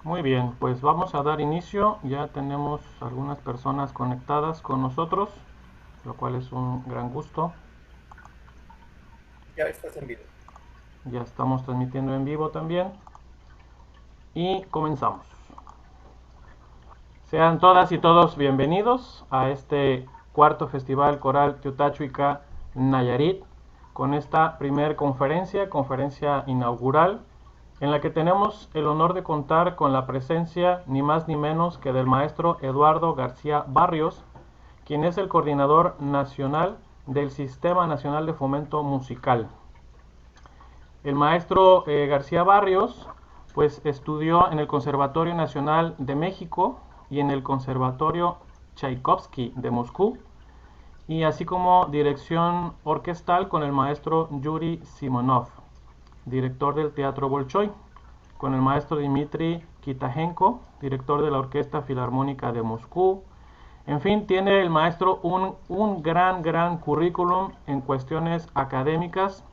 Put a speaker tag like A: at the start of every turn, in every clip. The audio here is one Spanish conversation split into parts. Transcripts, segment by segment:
A: Muy bien, pues vamos a dar inicio. Ya tenemos algunas personas conectadas con nosotros, lo cual es un gran gusto.
B: Ya estás en vivo.
A: Ya estamos transmitiendo en vivo también y comenzamos. Sean todas y todos bienvenidos a este cuarto Festival Coral Teotachuica Nayarit con esta primer conferencia inaugural, en la que tenemos el honor de contar con la presencia ni más ni menos que del maestro Eduardo García Barrios, quien es el coordinador nacional del Sistema Nacional de Fomento Musical. El maestro García Barrios pues estudió en el Conservatorio Nacional de México y en el Conservatorio Tchaikovsky de Moscú, y así como dirección orquestal con el maestro Yuri Simonov, director del Teatro Bolshoi, con el maestro Dmitry Kitajenko, director de la Orquesta Filarmónica de Moscú. En fin, tiene el maestro un gran currículum en cuestiones académicas.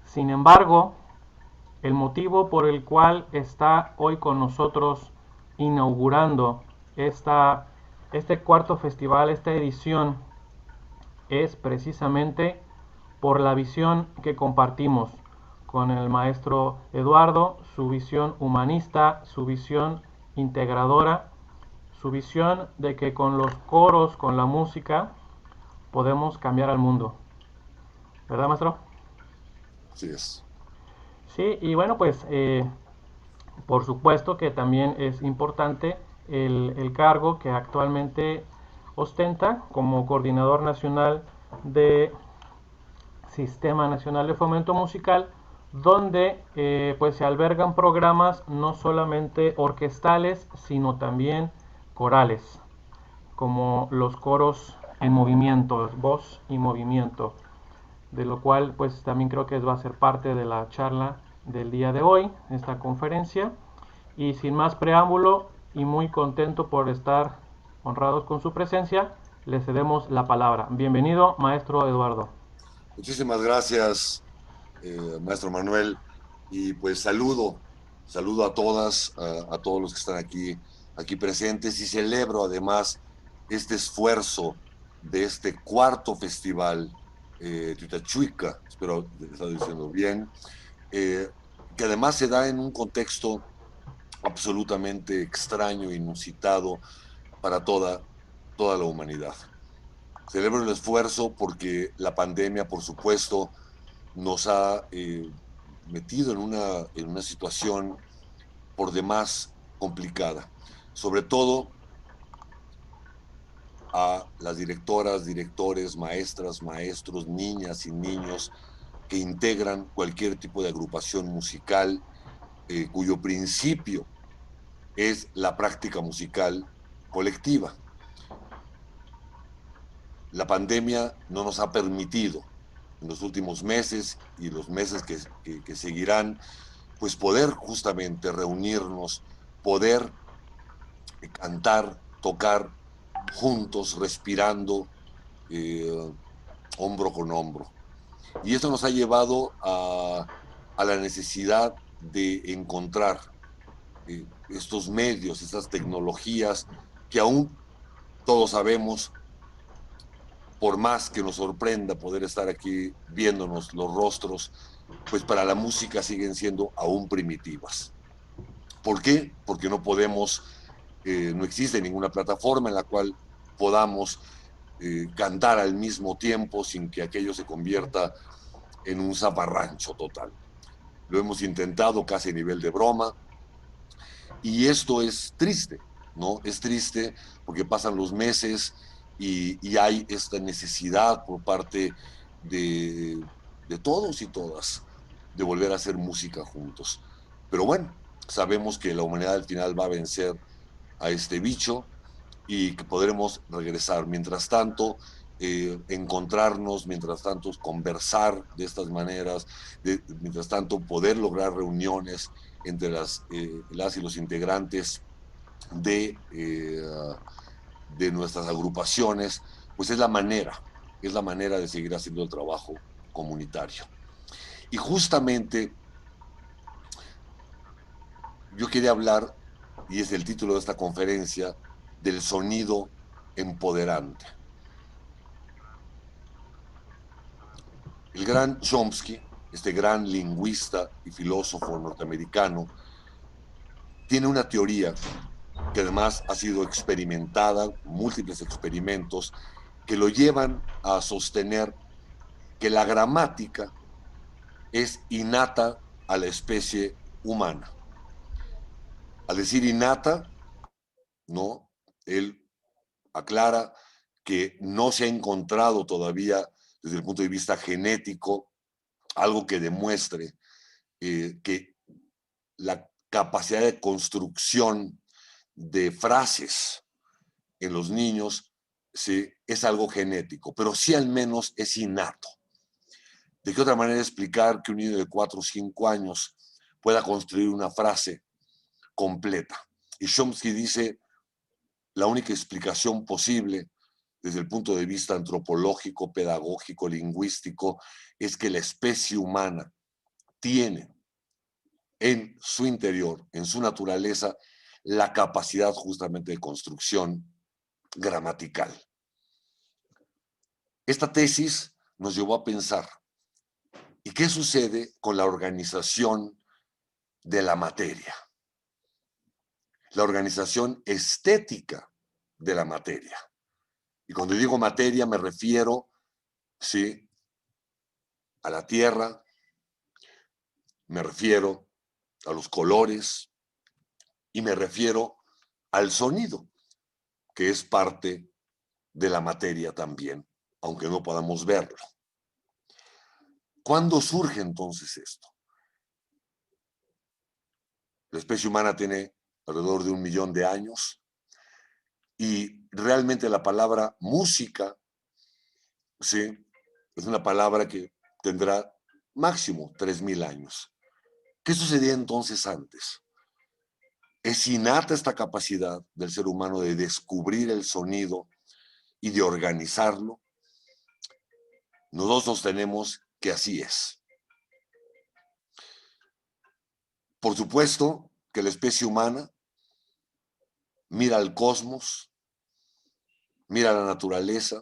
A: Sin embargo, el motivo por el cual está hoy con nosotros inaugurando este cuarto festival, esta edición, es precisamente por la visión que compartimos con el maestro Eduardo, su visión humanista, su visión integradora, su visión de que con los coros, con la música, podemos cambiar al mundo. ¿Verdad, maestro?
C: Así es.
A: Sí, y bueno, pues por supuesto que también es importante el cargo que actualmente ostenta como coordinador nacional de Sistema Nacional de Fomento Musical, donde pues se albergan programas no solamente orquestales, sino también corales, como los coros en movimiento, voz y movimiento, de lo cual pues también creo que va a ser parte de la charla del día de hoy, esta conferencia. Y sin más preámbulo y muy contento por estar honrados con su presencia, le cedemos la palabra. Bienvenido, maestro Eduardo.
C: Muchísimas gracias, maestro Manuel. Y pues saludo a todas, a todos los que están aquí presentes y celebro además este esfuerzo de este cuarto festival, Tutachuica, espero estar diciendo bien, eh, que además se da en un contexto absolutamente extraño, inusitado para toda la humanidad. Celebro el esfuerzo porque la pandemia, por supuesto, nos ha metido en una situación por demás complicada. Sobre todo a las directoras, directores, maestras, maestros, niñas y niños que integran cualquier tipo de agrupación musical cuyo principio es la práctica musical colectiva. La pandemia no nos ha permitido en los últimos meses y los meses que seguirán, pues poder justamente reunirnos, poder cantar, tocar juntos, respirando, eh, hombro con hombro. Y esto nos ha llevado a la necesidad de encontrar estos medios, estas tecnologías que aún todos sabemos, por más que nos sorprenda poder estar aquí viéndonos los rostros, pues para la música siguen siendo aún primitivas. ¿Por qué? Porque no podemos, no existe ninguna plataforma en la cual podamos cantar al mismo tiempo sin que aquello se convierta en un zaparrancho total. Lo hemos intentado casi a nivel de broma y esto es triste, ¿no? Es triste porque pasan los meses y hay esta necesidad por parte de todos y todas de volver a hacer música juntos. Pero bueno, sabemos que la humanidad al final va a vencer a este bicho y que podremos regresar. Mientras tanto, encontrarnos, mientras tanto, conversar de estas maneras, mientras tanto, poder lograr reuniones entre las y los integrantes de, de nuestras agrupaciones, pues es la manera de seguir haciendo el trabajo comunitario. Y justamente yo quería hablar, y es el título de esta conferencia, del sonido empoderante. El gran Chomsky, este gran lingüista y filósofo norteamericano, tiene una teoría que además ha sido experimentada, múltiples experimentos, que lo llevan a sostener que la gramática es innata a la especie humana. Al decir innata, ¿no? Él aclara que no se ha encontrado todavía desde el punto de vista genético algo que demuestre que la capacidad de construcción de frases en los niños es algo genético, pero sí al menos es innato. ¿De qué otra manera explicar que un niño de 4 o 5 años pueda construir una frase completa? Y Chomsky dice, la única explicación posible desde el punto de vista antropológico, pedagógico, lingüístico, es que la especie humana tiene en su interior, en su naturaleza, la capacidad justamente de construcción gramatical. Esta tesis nos llevó a pensar, ¿y qué sucede con la organización de la materia? La organización estética de la materia. Y cuando digo materia me refiero, sí, a la tierra, me refiero a los colores y me refiero al sonido, que es parte de la materia también, aunque no podamos verlo. ¿Cuándo surge entonces esto? La especie humana tiene alrededor de 1 millón de años y realmente la palabra música, sí, es una palabra que tendrá máximo 3.000 años. ¿Qué sucedía entonces antes? Es innata esta capacidad del ser humano de descubrir el sonido y de organizarlo. Nosotros tenemos que así es. Por supuesto que la especie humana mira al cosmos, mira la naturaleza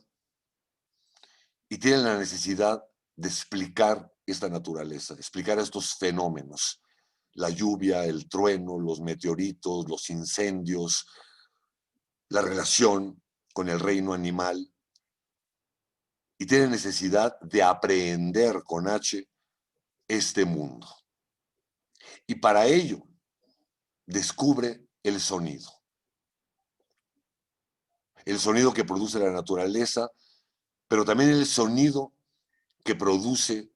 C: y tiene la necesidad de explicar esta naturaleza, explicar estos fenómenos, la lluvia, el trueno, los meteoritos, los incendios, la relación con el reino animal, y tiene necesidad de aprehender con H este mundo. Y para ello descubre el sonido que produce la naturaleza, pero también el sonido que produce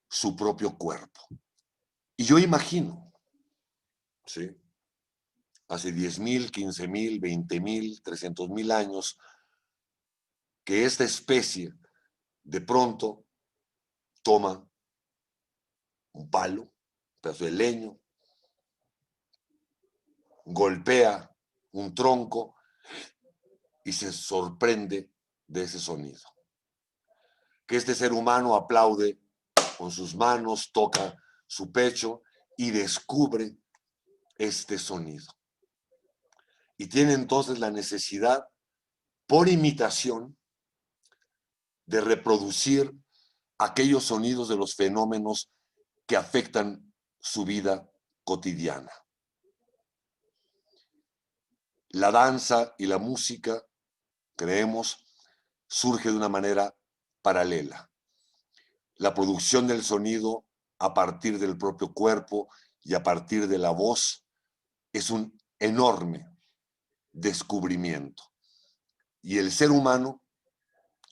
C: su propio cuerpo. Y yo imagino, ¿sí?, hace 10.000, 15.000, 20.000, 300.000 años, que esta especie de pronto toma un palo, un pedazo de leño, golpea un tronco y se sorprende de ese sonido. Que este ser humano aplaude con sus manos, toca su pecho y descubre este sonido. Y tiene entonces la necesidad, por imitación, de reproducir aquellos sonidos de los fenómenos que afectan su vida cotidiana. La danza y la música, creemos, surge de una manera paralela. La producción del sonido a partir del propio cuerpo y a partir de la voz es un enorme descubrimiento. Y el ser humano,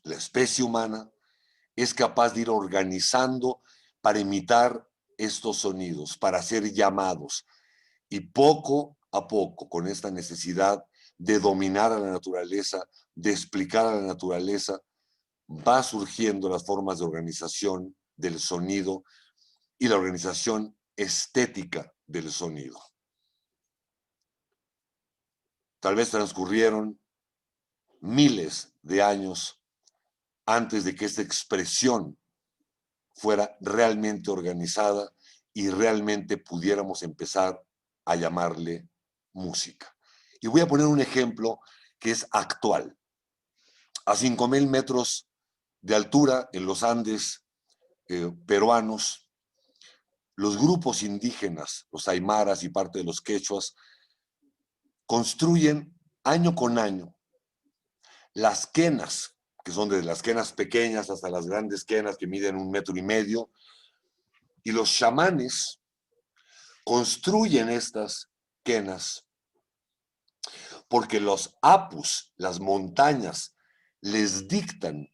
C: la especie humana, es capaz de ir organizando para imitar estos sonidos, para ser llamados. Y poco a poco, con esta necesidad de dominar a la naturaleza, de explicar a la naturaleza, va surgiendo las formas de organización del sonido y la organización estética del sonido. Tal vez transcurrieron miles de años antes de que esta expresión fuera realmente organizada y realmente pudiéramos empezar a llamarle música. Y voy a poner un ejemplo que es actual. A 5,000 metros de altura en los Andes peruanos, los grupos indígenas, los aymaras y parte de los quechuas, construyen año con año las quenas, que son desde las quenas pequeñas hasta las grandes quenas que miden 1,5 metros, y los chamanes construyen estas quenas porque los apus, las montañas, les dictan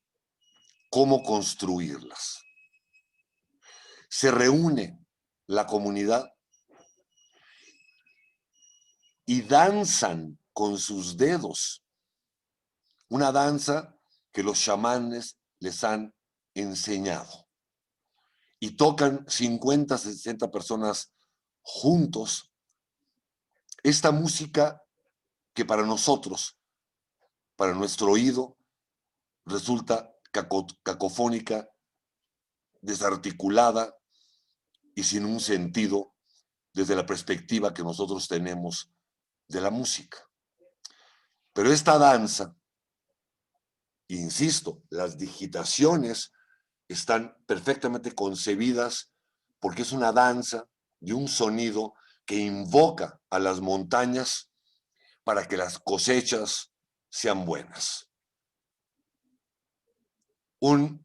C: cómo construirlas. Se reúne la comunidad y danzan con sus dedos una danza que los chamanes les han enseñado. Y tocan 50, 60 personas juntos esta música que para nosotros, para nuestro oído, resulta cacofónica, desarticulada y sin un sentido desde la perspectiva que nosotros tenemos de la música. Pero esta danza, insisto, las digitaciones están perfectamente concebidas porque es una danza de un sonido que invoca a las montañas para que las cosechas sean buenas. Un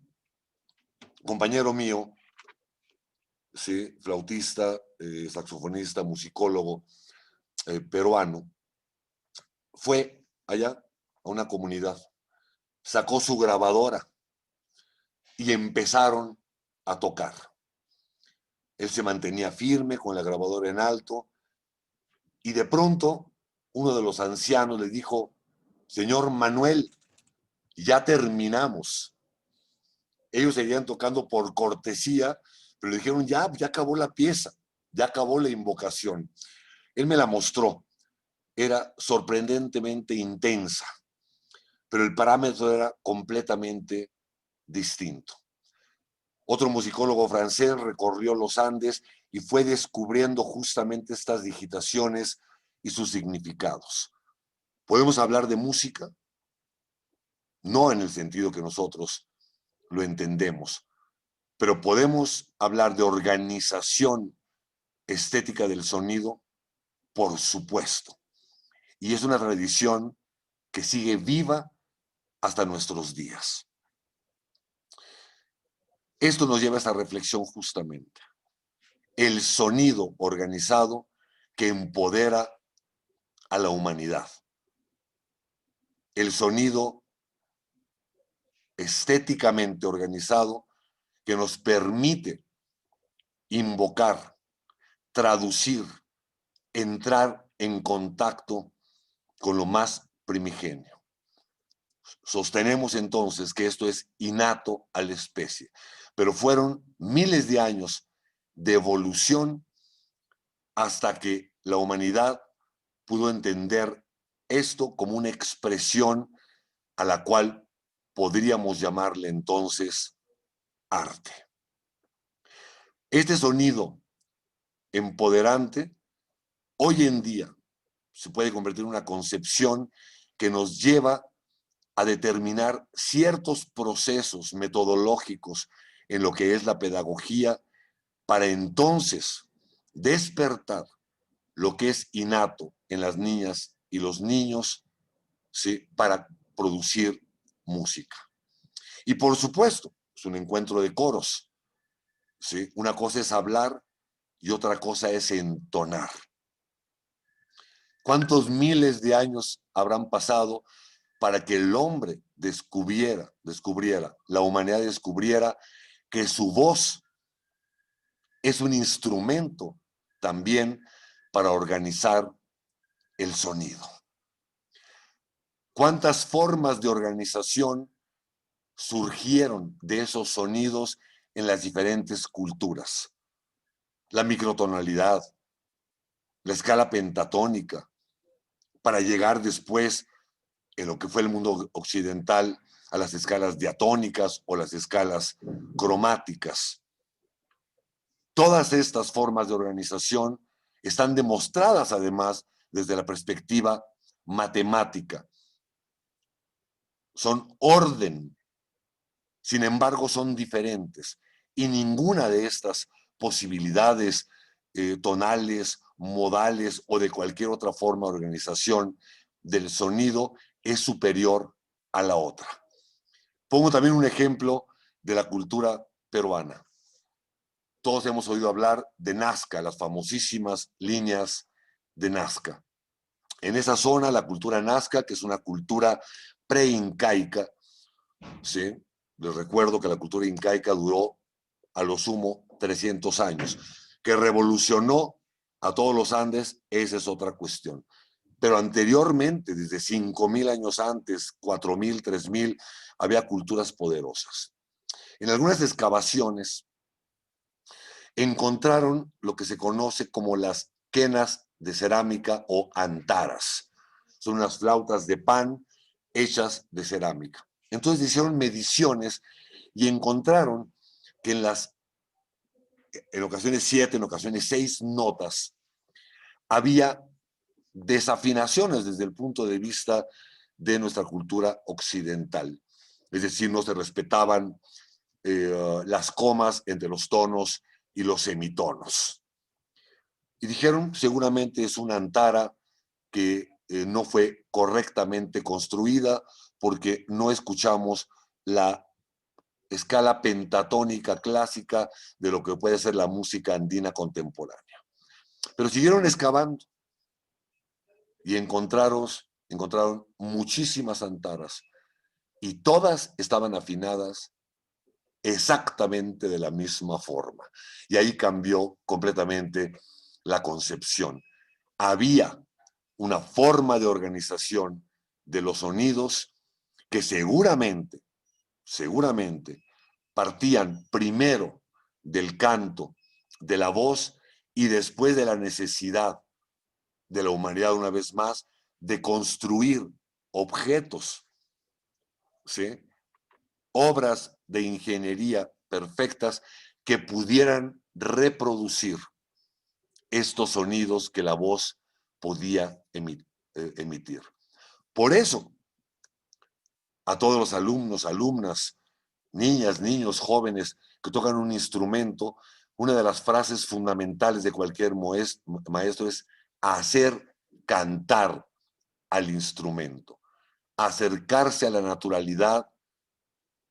C: compañero mío, sí, flautista, saxofonista, musicólogo peruano, fue allá a una comunidad, sacó su grabadora y empezaron a tocar. Él se mantenía firme con la grabadora en alto y de pronto uno de los ancianos le dijo: señor Manuel, ya terminamos. Ellos seguían tocando por cortesía, pero le dijeron: ya acabó la pieza, ya acabó la invocación. Él me la mostró, era sorprendentemente intensa, pero el parámetro era completamente distinto. Otro musicólogo francés recorrió los Andes y fue descubriendo justamente estas digitaciones y sus significados. ¿Podemos hablar de música? No en el sentido que nosotros lo entendemos, pero podemos hablar de organización estética del sonido, por supuesto. Y es una tradición que sigue viva hasta nuestros días. Esto nos lleva a esta reflexión justamente. El sonido organizado que empodera a la humanidad. El sonido estéticamente organizado que nos permite invocar, traducir, entrar en contacto con lo más primigenio. Sostenemos entonces que esto es innato a la especie, pero fueron miles de años de evolución hasta que la humanidad pudo entender esto como una expresión a la cual podríamos llamarle entonces arte. Este sonido empoderante hoy en día se puede convertir en una concepción que nos lleva a determinar ciertos procesos metodológicos en lo que es la pedagogía para entonces despertar lo que es innato en las niñas y los niños, ¿sí?, para producir música. Y por supuesto, es un encuentro de coros, ¿sí? Una cosa es hablar y otra cosa es entonar. ¿Cuántos miles de años habrán pasado para que el hombre descubriera, la humanidad descubriera que su voz es un instrumento también para organizar el sonido? ¿Cuántas formas de organización surgieron de esos sonidos en las diferentes culturas? La microtonalidad, la escala pentatónica, para llegar después, en lo que fue el mundo occidental, a las escalas diatónicas o las escalas cromáticas. Todas estas formas de organización están demostradas además desde la perspectiva matemática. Son orden, sin embargo son diferentes, y ninguna de estas posibilidades tonales, modales o de cualquier otra forma de organización del sonido es superior a la otra. Pongo también un ejemplo de la cultura peruana. Todos hemos oído hablar de Nazca, las famosísimas líneas de Nazca. En esa zona, la cultura Nazca, que es una cultura pre-incaica, ¿sí? Les recuerdo que la cultura incaica duró a lo sumo 300 años. Que revolucionó a todos los Andes, esa es otra cuestión. Pero anteriormente, desde 5.000 años antes, 4.000, 3.000, había culturas poderosas. En algunas excavaciones encontraron lo que se conoce como las quenas de cerámica o antaras. Son unas flautas de pan hechas de cerámica. Entonces hicieron mediciones y encontraron que en ocasiones 7, en ocasiones 6 notas, había desafinaciones desde el punto de vista de nuestra cultura occidental. Es decir, no se respetaban las comas entre los tonos y los semitonos. Y dijeron, seguramente es una antara que no fue correctamente construida porque no escuchamos la escala pentatónica clásica de lo que puede ser la música andina contemporánea. Pero siguieron excavando y encontraron muchísimas antaras y todas estaban afinadas exactamente de la misma forma. Y ahí cambió completamente la concepción. Había una forma de organización de los sonidos que seguramente partían primero del canto, de la voz y después de la necesidad de la humanidad, una vez más, de construir objetos, ¿sí? Obras de ingeniería perfectas que pudieran reproducir estos sonidos que la voz podía emitir. Por eso, a todos los alumnos, alumnas, niñas, niños, jóvenes que tocan un instrumento, una de las frases fundamentales de cualquier maestro es hacer cantar al instrumento, acercarse a la naturalidad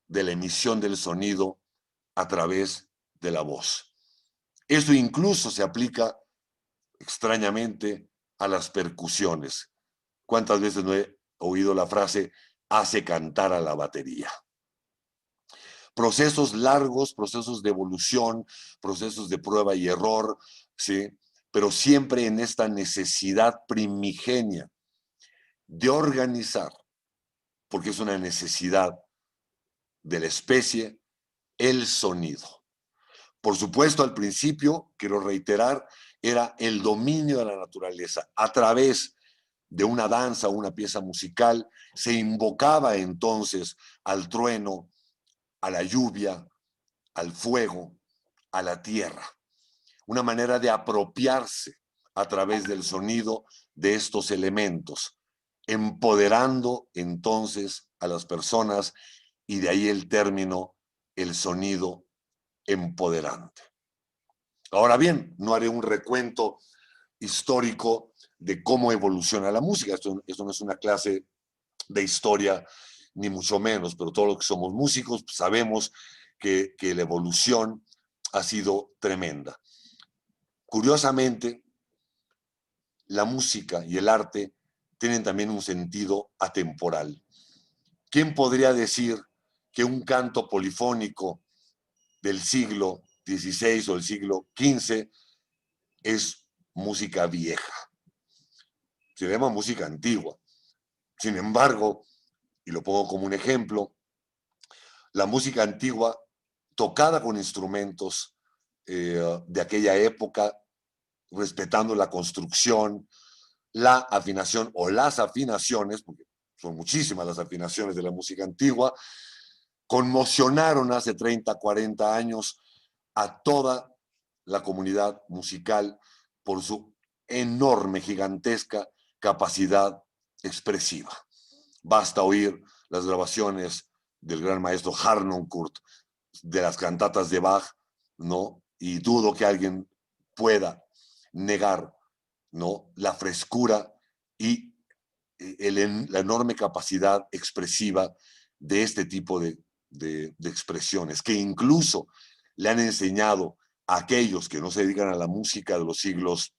C: de la emisión del sonido a través de la voz. Esto incluso se aplica extrañamente a las percusiones. ¿Cuántas veces no he oído la frase hace cantar a la batería? Procesos largos, procesos de evolución, procesos de prueba y error, ¿sí? Pero siempre en esta necesidad primigenia de organizar, porque es una necesidad de la especie, el sonido. Por supuesto, al principio, quiero reiterar, era el dominio de la naturaleza. A través de una danza o una pieza musical, se invocaba entonces al trueno, a la lluvia, al fuego, a la tierra. Una manera de apropiarse a través del sonido de estos elementos, empoderando entonces a las personas, y de ahí el término, el sonido empoderante. Ahora bien, no haré un recuento histórico de cómo evoluciona la música. Esto no es una clase de historia, ni mucho menos, pero todos los que somos músicos sabemos que la evolución ha sido tremenda. Curiosamente, la música y el arte tienen también un sentido atemporal. ¿Quién podría decir que un canto polifónico del siglo XVI o del siglo XV es música vieja? Se llama música antigua. Sin embargo, y lo pongo como un ejemplo, la música antigua tocada con instrumentos de aquella época, respetando la construcción, la afinación o las afinaciones, porque son muchísimas las afinaciones de la música antigua, conmocionaron hace 30, 40 años a toda la comunidad musical por su enorme, gigantesca capacidad expresiva. Basta oír las grabaciones del gran maestro Harnoncourt de las cantatas de Bach, ¿no? Y dudo que alguien pueda negar, ¿no?, la frescura y la enorme capacidad expresiva de este tipo de expresiones, que incluso le han enseñado a aquellos que no se dedican a la música de los siglos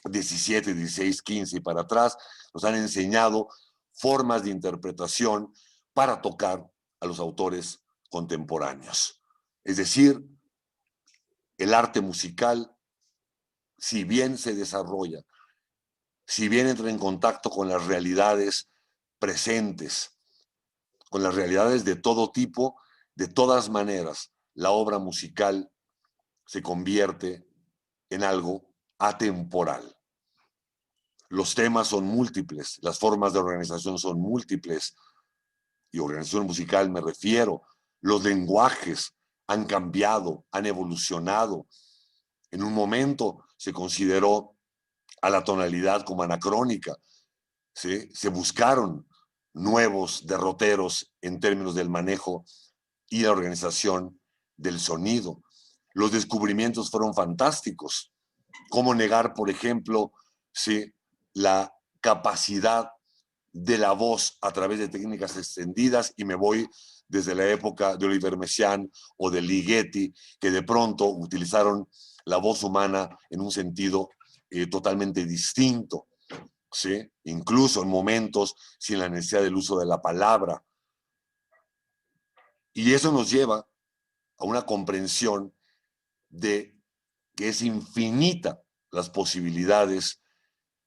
C: XVII, XVI, XV y para atrás, nos han enseñado formas de interpretación para tocar a los autores contemporáneos. Es decir, el arte musical, si bien se desarrolla, si bien entra en contacto con las realidades presentes, con las realidades de todo tipo, de todas maneras, la obra musical se convierte en algo atemporal. Los temas son múltiples, las formas de organización son múltiples, y organización musical me refiero. Los lenguajes han cambiado, han evolucionado. En un momento se consideró a la tonalidad como anacrónica, ¿sí? Se buscaron nuevos derroteros en términos del manejo y la organización del sonido. Los descubrimientos fueron fantásticos. ¿Cómo negar, por ejemplo, ¿sí?, la capacidad de la voz a través de técnicas extendidas? Y me voy desde la época de Oliver Messiaen o de Ligeti, que de pronto utilizaron la voz humana en un sentido totalmente distinto, ¿sí? Incluso en momentos sin la necesidad del uso de la palabra. Y eso nos lleva a una comprensión de que es infinita las posibilidades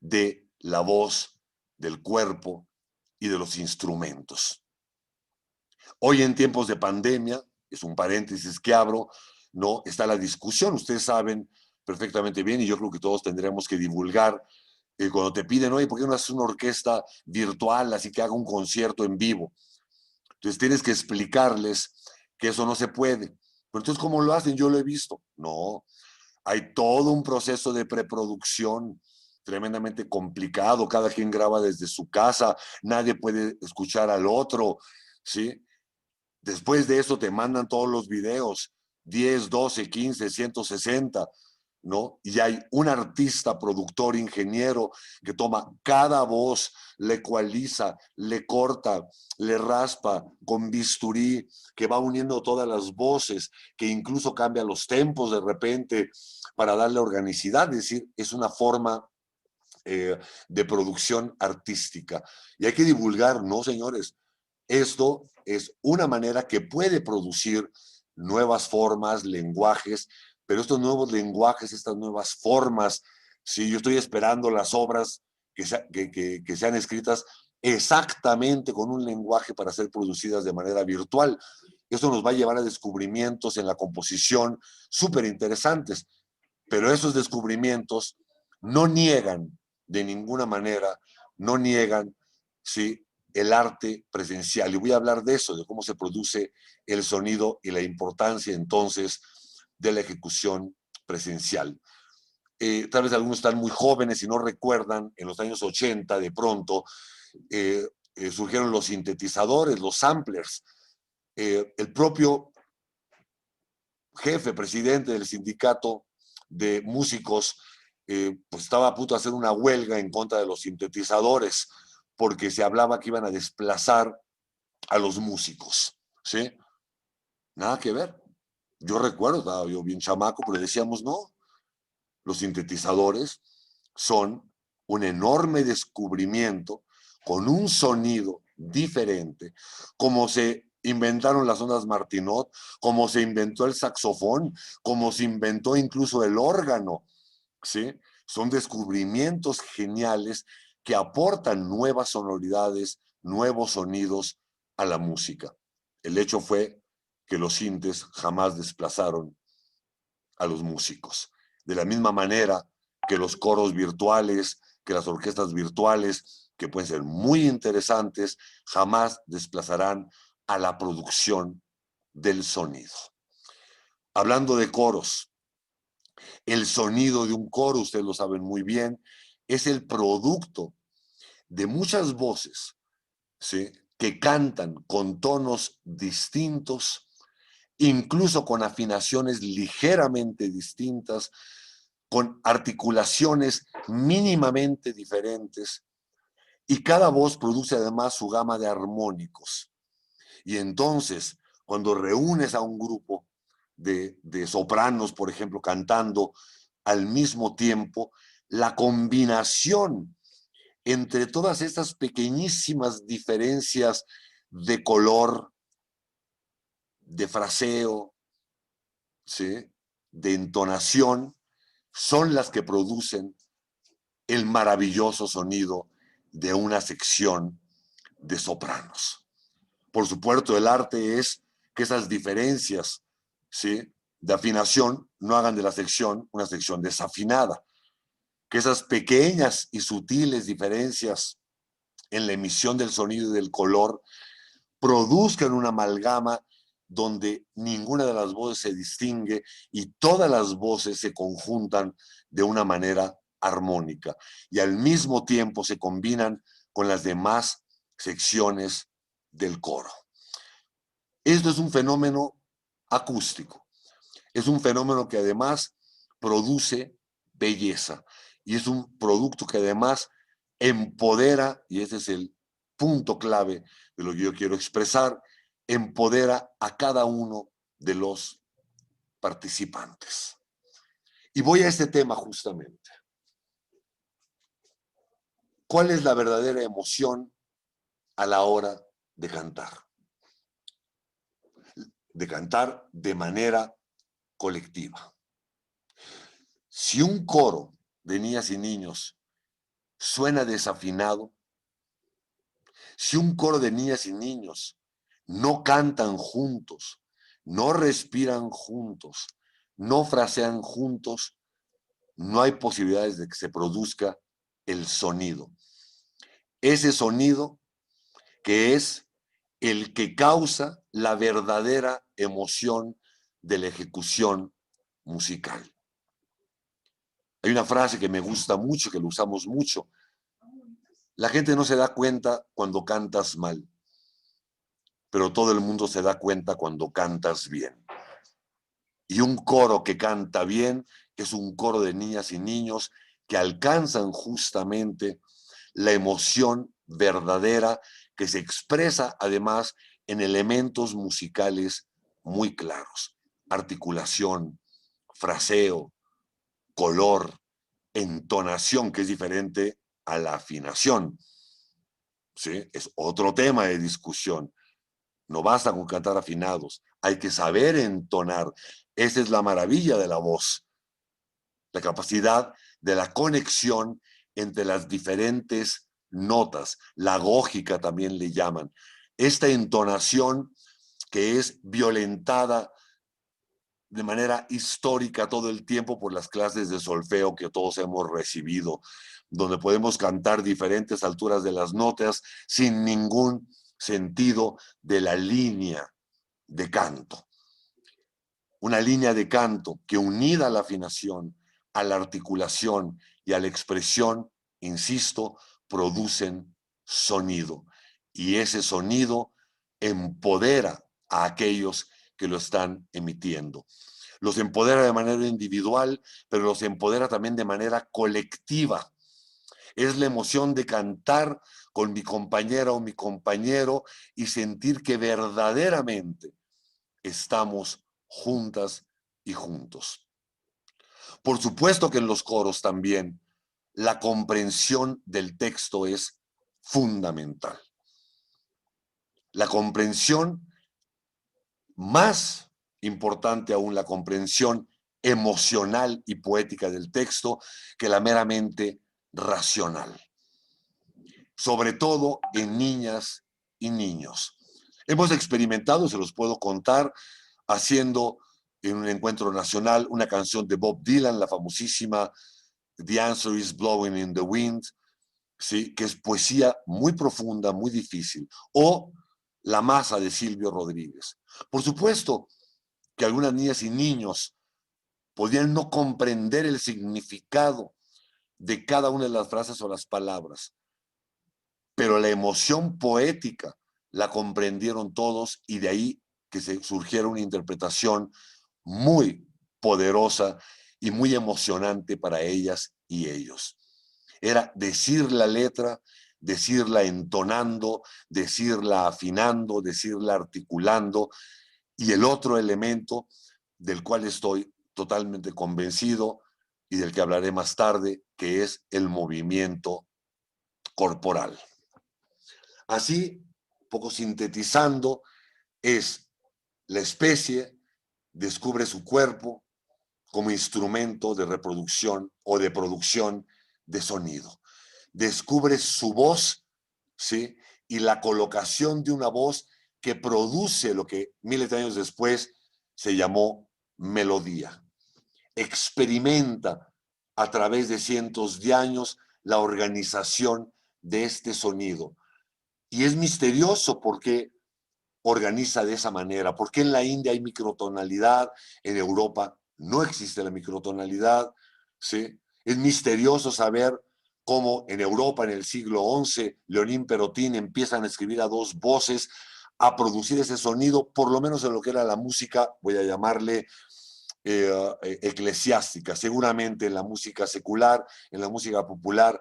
C: de la voz, del cuerpo y de los instrumentos. Hoy en tiempos de pandemia, es un paréntesis que abro, no está la discusión. Ustedes saben perfectamente bien, y yo creo que todos tendremos que divulgar, cuando te piden, oye, ¿por qué no haces una orquesta virtual así que haga un concierto en vivo? Entonces tienes que explicarles que eso no se puede. Pero entonces, ¿cómo lo hacen? Yo lo he visto. No, hay todo un proceso de preproducción tremendamente complicado. Cada quien graba desde su casa, nadie puede escuchar al otro, ¿sí? Después de eso te mandan todos los videos, 10, 12, 15, 160, ¿no? Y hay un artista, productor, ingeniero que toma cada voz, le ecualiza, le corta, le raspa con bisturí, que va uniendo todas las voces, que incluso cambia los tempos de repente para darle organicidad. Es decir, es una forma de producción artística. Y hay que divulgar, ¿no, señores? Esto es una manera que puede producir nuevas formas, lenguajes, pero estos nuevos lenguajes, estas nuevas formas, si yo estoy esperando las obras que sean escritas exactamente con un lenguaje para ser producidas de manera virtual, esto nos va a llevar a descubrimientos en la composición súper interesantes, pero esos descubrimientos no niegan de ninguna manera, no niegan, ¿sí?, el arte presencial. Y voy a hablar de eso, de cómo se produce el sonido y la importancia entonces de la ejecución presencial. Tal vez algunos están muy jóvenes y no recuerdan, en los años 80 de pronto surgieron los sintetizadores, los samplers. El propio jefe, presidente del sindicato de músicos, pues estaba a punto de hacer una huelga en contra de los sintetizadores, porque se hablaba que iban a desplazar a los músicos, ¿sí? Nada que ver. Yo recuerdo, estaba yo bien chamaco, pero decíamos, no, los sintetizadores son un enorme descubrimiento con un sonido diferente, como se inventaron las ondas Martinot, como se inventó el saxofón, como se inventó incluso el órgano, ¿sí? Son descubrimientos geniales que aportan nuevas sonoridades, nuevos sonidos a la música. El hecho fue que los sintes jamás desplazaron a los músicos. De la misma manera que los coros virtuales, que las orquestas virtuales, que pueden ser muy interesantes, jamás desplazarán a la producción del sonido. Hablando de coros, El sonido de un coro, ustedes lo saben muy bien, es el producto de muchas voces, ¿sí?, que cantan con tonos distintos, incluso con afinaciones ligeramente distintas, con articulaciones mínimamente diferentes, y cada voz produce además su gama de armónicos. Y entonces, cuando reúnes a un grupo de sopranos, por ejemplo, cantando al mismo tiempo, la combinación entre todas estas pequeñísimas diferencias de color, de fraseo, ¿sí?, de entonación, son las que producen el maravilloso sonido de una sección de sopranos. Por supuesto, el arte es que esas diferencias, ¿sí?, de afinación no hagan de la sección una sección desafinada, que esas pequeñas y sutiles diferencias en la emisión del sonido y del color produzcan una amalgama donde ninguna de las voces se distingue y todas las voces se conjuntan de una manera armónica y al mismo tiempo se combinan con las demás secciones del coro. Esto es un fenómeno acústico, es un fenómeno que además produce belleza y es un producto que además empodera, y ese es el punto clave de lo que yo quiero expresar, empodera a cada uno de los participantes. Y voy a este tema justamente. ¿Cuál es la verdadera emoción a la hora de cantar? De cantar de manera colectiva. Si un coro de niñas y niños suena desafinado, si un coro de niñas y niños no cantan juntos, no respiran juntos, no frasean juntos, no hay posibilidades de que se produzca el sonido. Ese sonido que es el que causa la verdadera emoción de la ejecución musical. Hay una frase que me gusta mucho, que lo usamos mucho. La gente no se da cuenta cuando cantas mal, pero todo el mundo se da cuenta cuando cantas bien. Y un coro que canta bien es un coro de niñas y niños que alcanzan justamente la emoción verdadera que se expresa además en elementos musicales muy claros. Articulación, fraseo, color, entonación, que es diferente a la afinación. ¿Sí? Es otro tema de discusión. No basta con cantar afinados, hay que saber entonar. Esa es la maravilla de la voz, la capacidad de la conexión entre las diferentes notas, la gógica también le llaman. Esta entonación que es violentada de manera histórica todo el tiempo por las clases de solfeo que todos hemos recibido, donde podemos cantar diferentes alturas de las notas sin ningún sentido de la línea de canto. Una línea de canto que unida a la afinación, a la articulación y a la expresión, insisto, producen sonido. Y ese sonido empodera a aquellos que lo están emitiendo. Los empodera de manera individual, pero los empodera también de manera colectiva. Es la emoción de cantar con mi compañera o mi compañero y sentir que verdaderamente estamos juntas y juntos. Por supuesto que en los coros también la comprensión del texto es fundamental. La comprensión, más importante aún, la comprensión emocional y poética del texto que la meramente racional. Sobre todo en niñas y niños. Hemos experimentado, se los puedo contar, haciendo en un encuentro nacional una canción de Bob Dylan, la famosísima The Answer is Blowing in the Wind, ¿sí?, que es poesía muy profunda, muy difícil, o La Masa de Silvio Rodríguez. Por supuesto que algunas niñas y niños podían no comprender el significado de cada una de las frases o las palabras, pero la emoción poética la comprendieron todos y de ahí que se surgiera una interpretación muy poderosa y muy emocionante para ellas y ellos. Era decir la letra, decirla entonando, decirla afinando, decirla articulando, y el otro elemento del cual estoy totalmente convencido y del que hablaré más tarde, que es el movimiento corporal. Así, poco sintetizando, es la especie descubre su cuerpo como instrumento de reproducción o de producción de sonido. Descubre su voz, ¿sí? Y la colocación de una voz que produce lo que miles de años después se llamó melodía. Experimenta a través de cientos de años la organización de este sonido. Y es misterioso porque organiza de esa manera, porque en la India hay microtonalidad, en Europa no existe la microtonalidad, ¿sí? Es misterioso saber cómo en Europa en el siglo XI Leonín Perotín empiezan a escribir a dos voces, a producir ese sonido, por lo menos en lo que era la música, voy a llamarle eclesiástica. Seguramente en la música secular, en la música popular,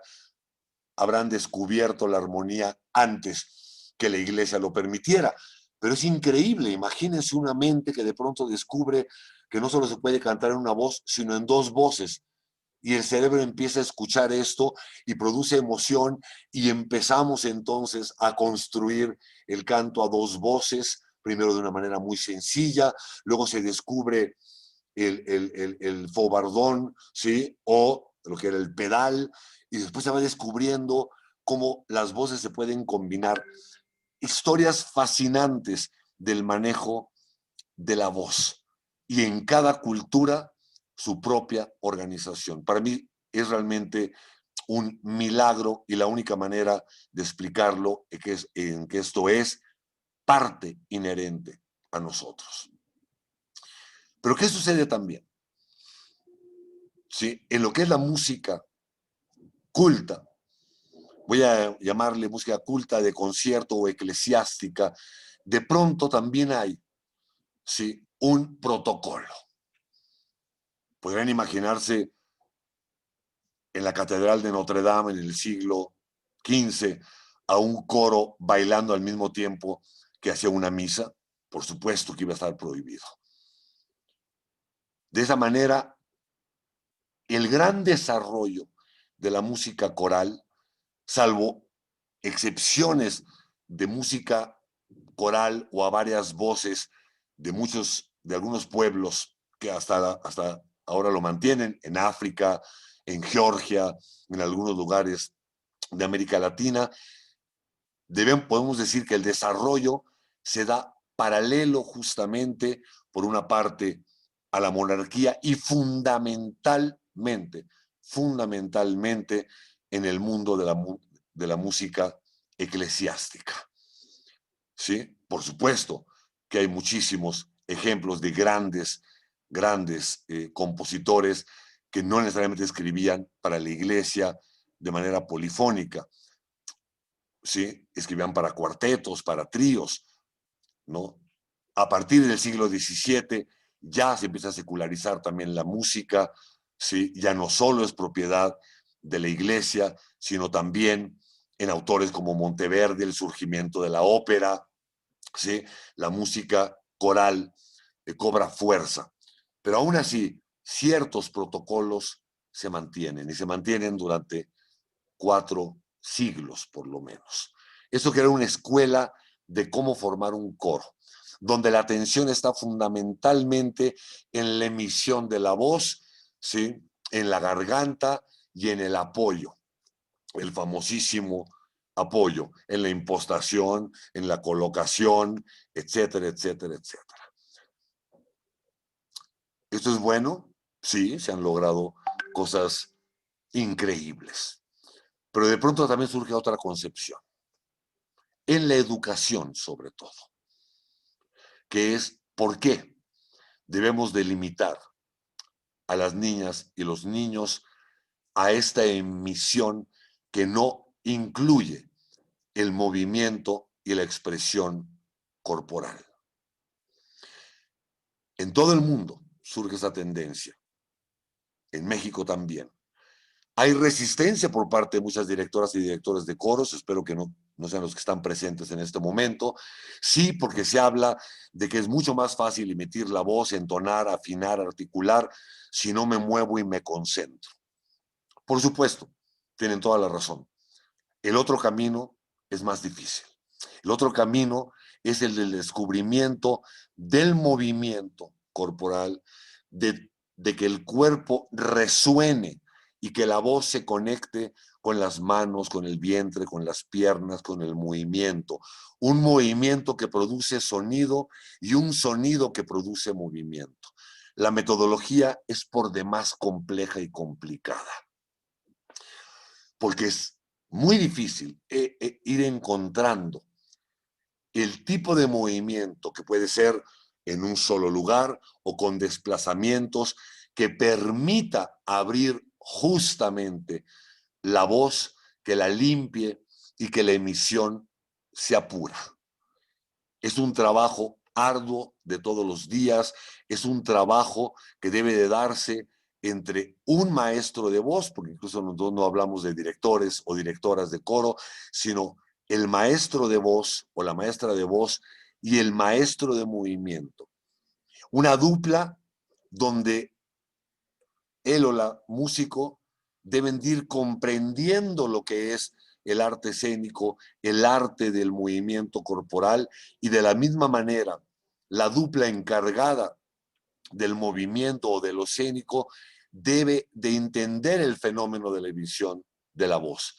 C: habrán descubierto la armonía antes que la iglesia lo permitiera. Pero es increíble, imagínense una mente que de pronto descubre que no solo se puede cantar en una voz, sino en dos voces. Y el cerebro empieza a escuchar esto y produce emoción y empezamos entonces a construir el canto a dos voces, primero de una manera muy sencilla, luego se descubre el fobardón, ¿sí? O lo que era el pedal, y después se va descubriendo cómo las voces se pueden combinar. Historias fascinantes del manejo de la voz y en cada cultura su propia organización. Para mí es realmente un milagro y la única manera de explicarlo en que esto es parte inherente a nosotros. Pero ¿qué sucede también? ¿Sí? En lo que es la música culta, voy a llamarle música culta de concierto o eclesiástica, de pronto también hay, ¿sí?, un protocolo. Podrían imaginarse en la Catedral de Notre Dame en el siglo XV a un coro bailando al mismo tiempo que hacía una misa. Por supuesto que iba a estar prohibido. De esa manera, el gran desarrollo de la música coral, salvo excepciones de música coral o a varias voces de algunos pueblos que hasta ahora lo mantienen, en África, en Georgia, en algunos lugares de América Latina, podemos decir que el desarrollo se da paralelo justamente, por una parte, a la monarquía y fundamentalmente en el mundo de la música eclesiástica. ¿Sí? Por supuesto que hay muchísimos ejemplos de grandes compositores que no necesariamente escribían para la iglesia de manera polifónica, ¿sí? Escribían para cuartetos, para tríos, ¿no? A partir del siglo XVII ya se empieza a secularizar también la música, ¿sí? Ya no solo es propiedad de la iglesia, sino también en autores como Monteverdi, el surgimiento de la ópera, ¿sí? La música coral cobra fuerza. Pero aún así, ciertos protocolos se mantienen y se mantienen durante 4 siglos, por lo menos. Eso que era una escuela de cómo formar un coro, donde la atención está fundamentalmente en la emisión de la voz, ¿sí?, en la garganta y en el apoyo, el famosísimo apoyo, en la impostación, en la colocación, etcétera, etcétera, etcétera. ¿Esto es bueno? Sí, se han logrado cosas increíbles. Pero de pronto también surge otra concepción, en la educación sobre todo, que es por qué debemos delimitar a las niñas y los niños a esta emisión que no incluye el movimiento y la expresión corporal. En todo el mundo surge esa tendencia, en México también. Hay resistencia por parte de muchas directoras y directores de coros, espero que no sean los que están presentes en este momento. Sí, porque se habla de que es mucho más fácil emitir la voz, entonar, afinar, articular, si no me muevo y me concentro. Por supuesto, tienen toda la razón. El otro camino es más difícil. El otro camino es el del descubrimiento del movimiento corporal, de que el cuerpo resuene y que la voz se conecte con las manos, con el vientre, con las piernas, con el movimiento. Un movimiento que produce sonido y un sonido que produce movimiento. La metodología es por demás compleja y complicada, porque es muy difícil ir encontrando el tipo de movimiento que puede ser en un solo lugar o con desplazamientos que permita abrir justamente la voz, que la limpie y que la emisión sea pura. Es un trabajo arduo de todos los días, es un trabajo que debe de darse entre un maestro de voz, porque incluso no hablamos de directores o directoras de coro, sino el maestro de voz o la maestra de voz y el maestro de movimiento. Una dupla donde él o la músico deben de ir comprendiendo lo que es el arte escénico, el arte del movimiento corporal, y de la misma manera la dupla encargada del movimiento o de lo escénico debe de entender el fenómeno de la emisión de la voz.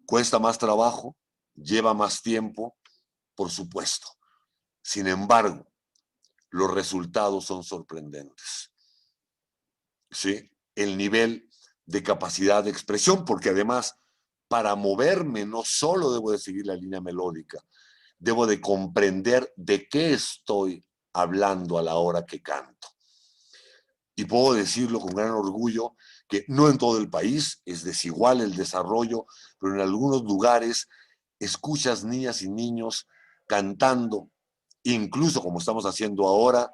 C: Cuesta más trabajo, lleva más tiempo, por supuesto. Sin embargo, los resultados son sorprendentes. ¿Sí? El nivel de capacidad de expresión, porque además, para moverme no solo debo de seguir la línea melódica, debo de comprender de qué estoy hablando a la hora que canto. Y puedo decirlo con gran orgullo que no en todo el país es desigual el desarrollo, pero en algunos lugares escuchas niñas y niños cantando, incluso como estamos haciendo ahora,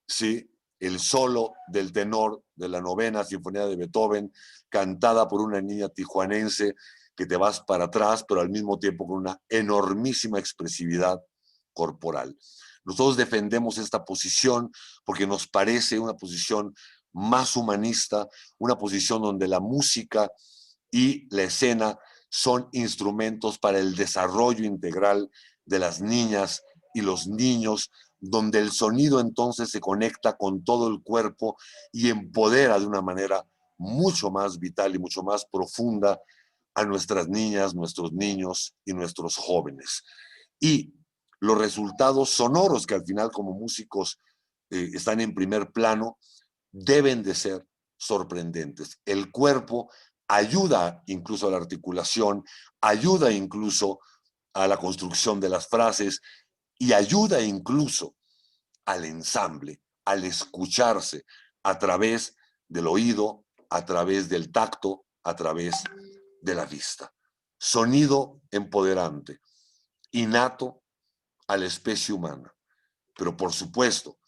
C: ¿sí? El solo del tenor de la novena sinfonía de Beethoven, cantada por una niña tijuanense, que te vas para atrás, pero al mismo tiempo con una enormísima expresividad corporal. Nosotros defendemos esta posición porque nos parece una posición más humanista, una posición donde la música y la escena son instrumentos para el desarrollo integral de las niñas y los niños, donde el sonido entonces se conecta con todo el cuerpo y empodera de una manera mucho más vital y mucho más profunda a nuestras niñas, nuestros niños y nuestros jóvenes. Y los resultados sonoros, que al final como músicos están en primer plano, deben de ser sorprendentes. El cuerpo ayuda incluso a la articulación, ayuda incluso a la construcción de las frases y ayuda incluso al ensamble, al escucharse a través del oído, a través del tacto, a través de la vista. Sonido empoderante, innato a la especie humana. Pero por supuesto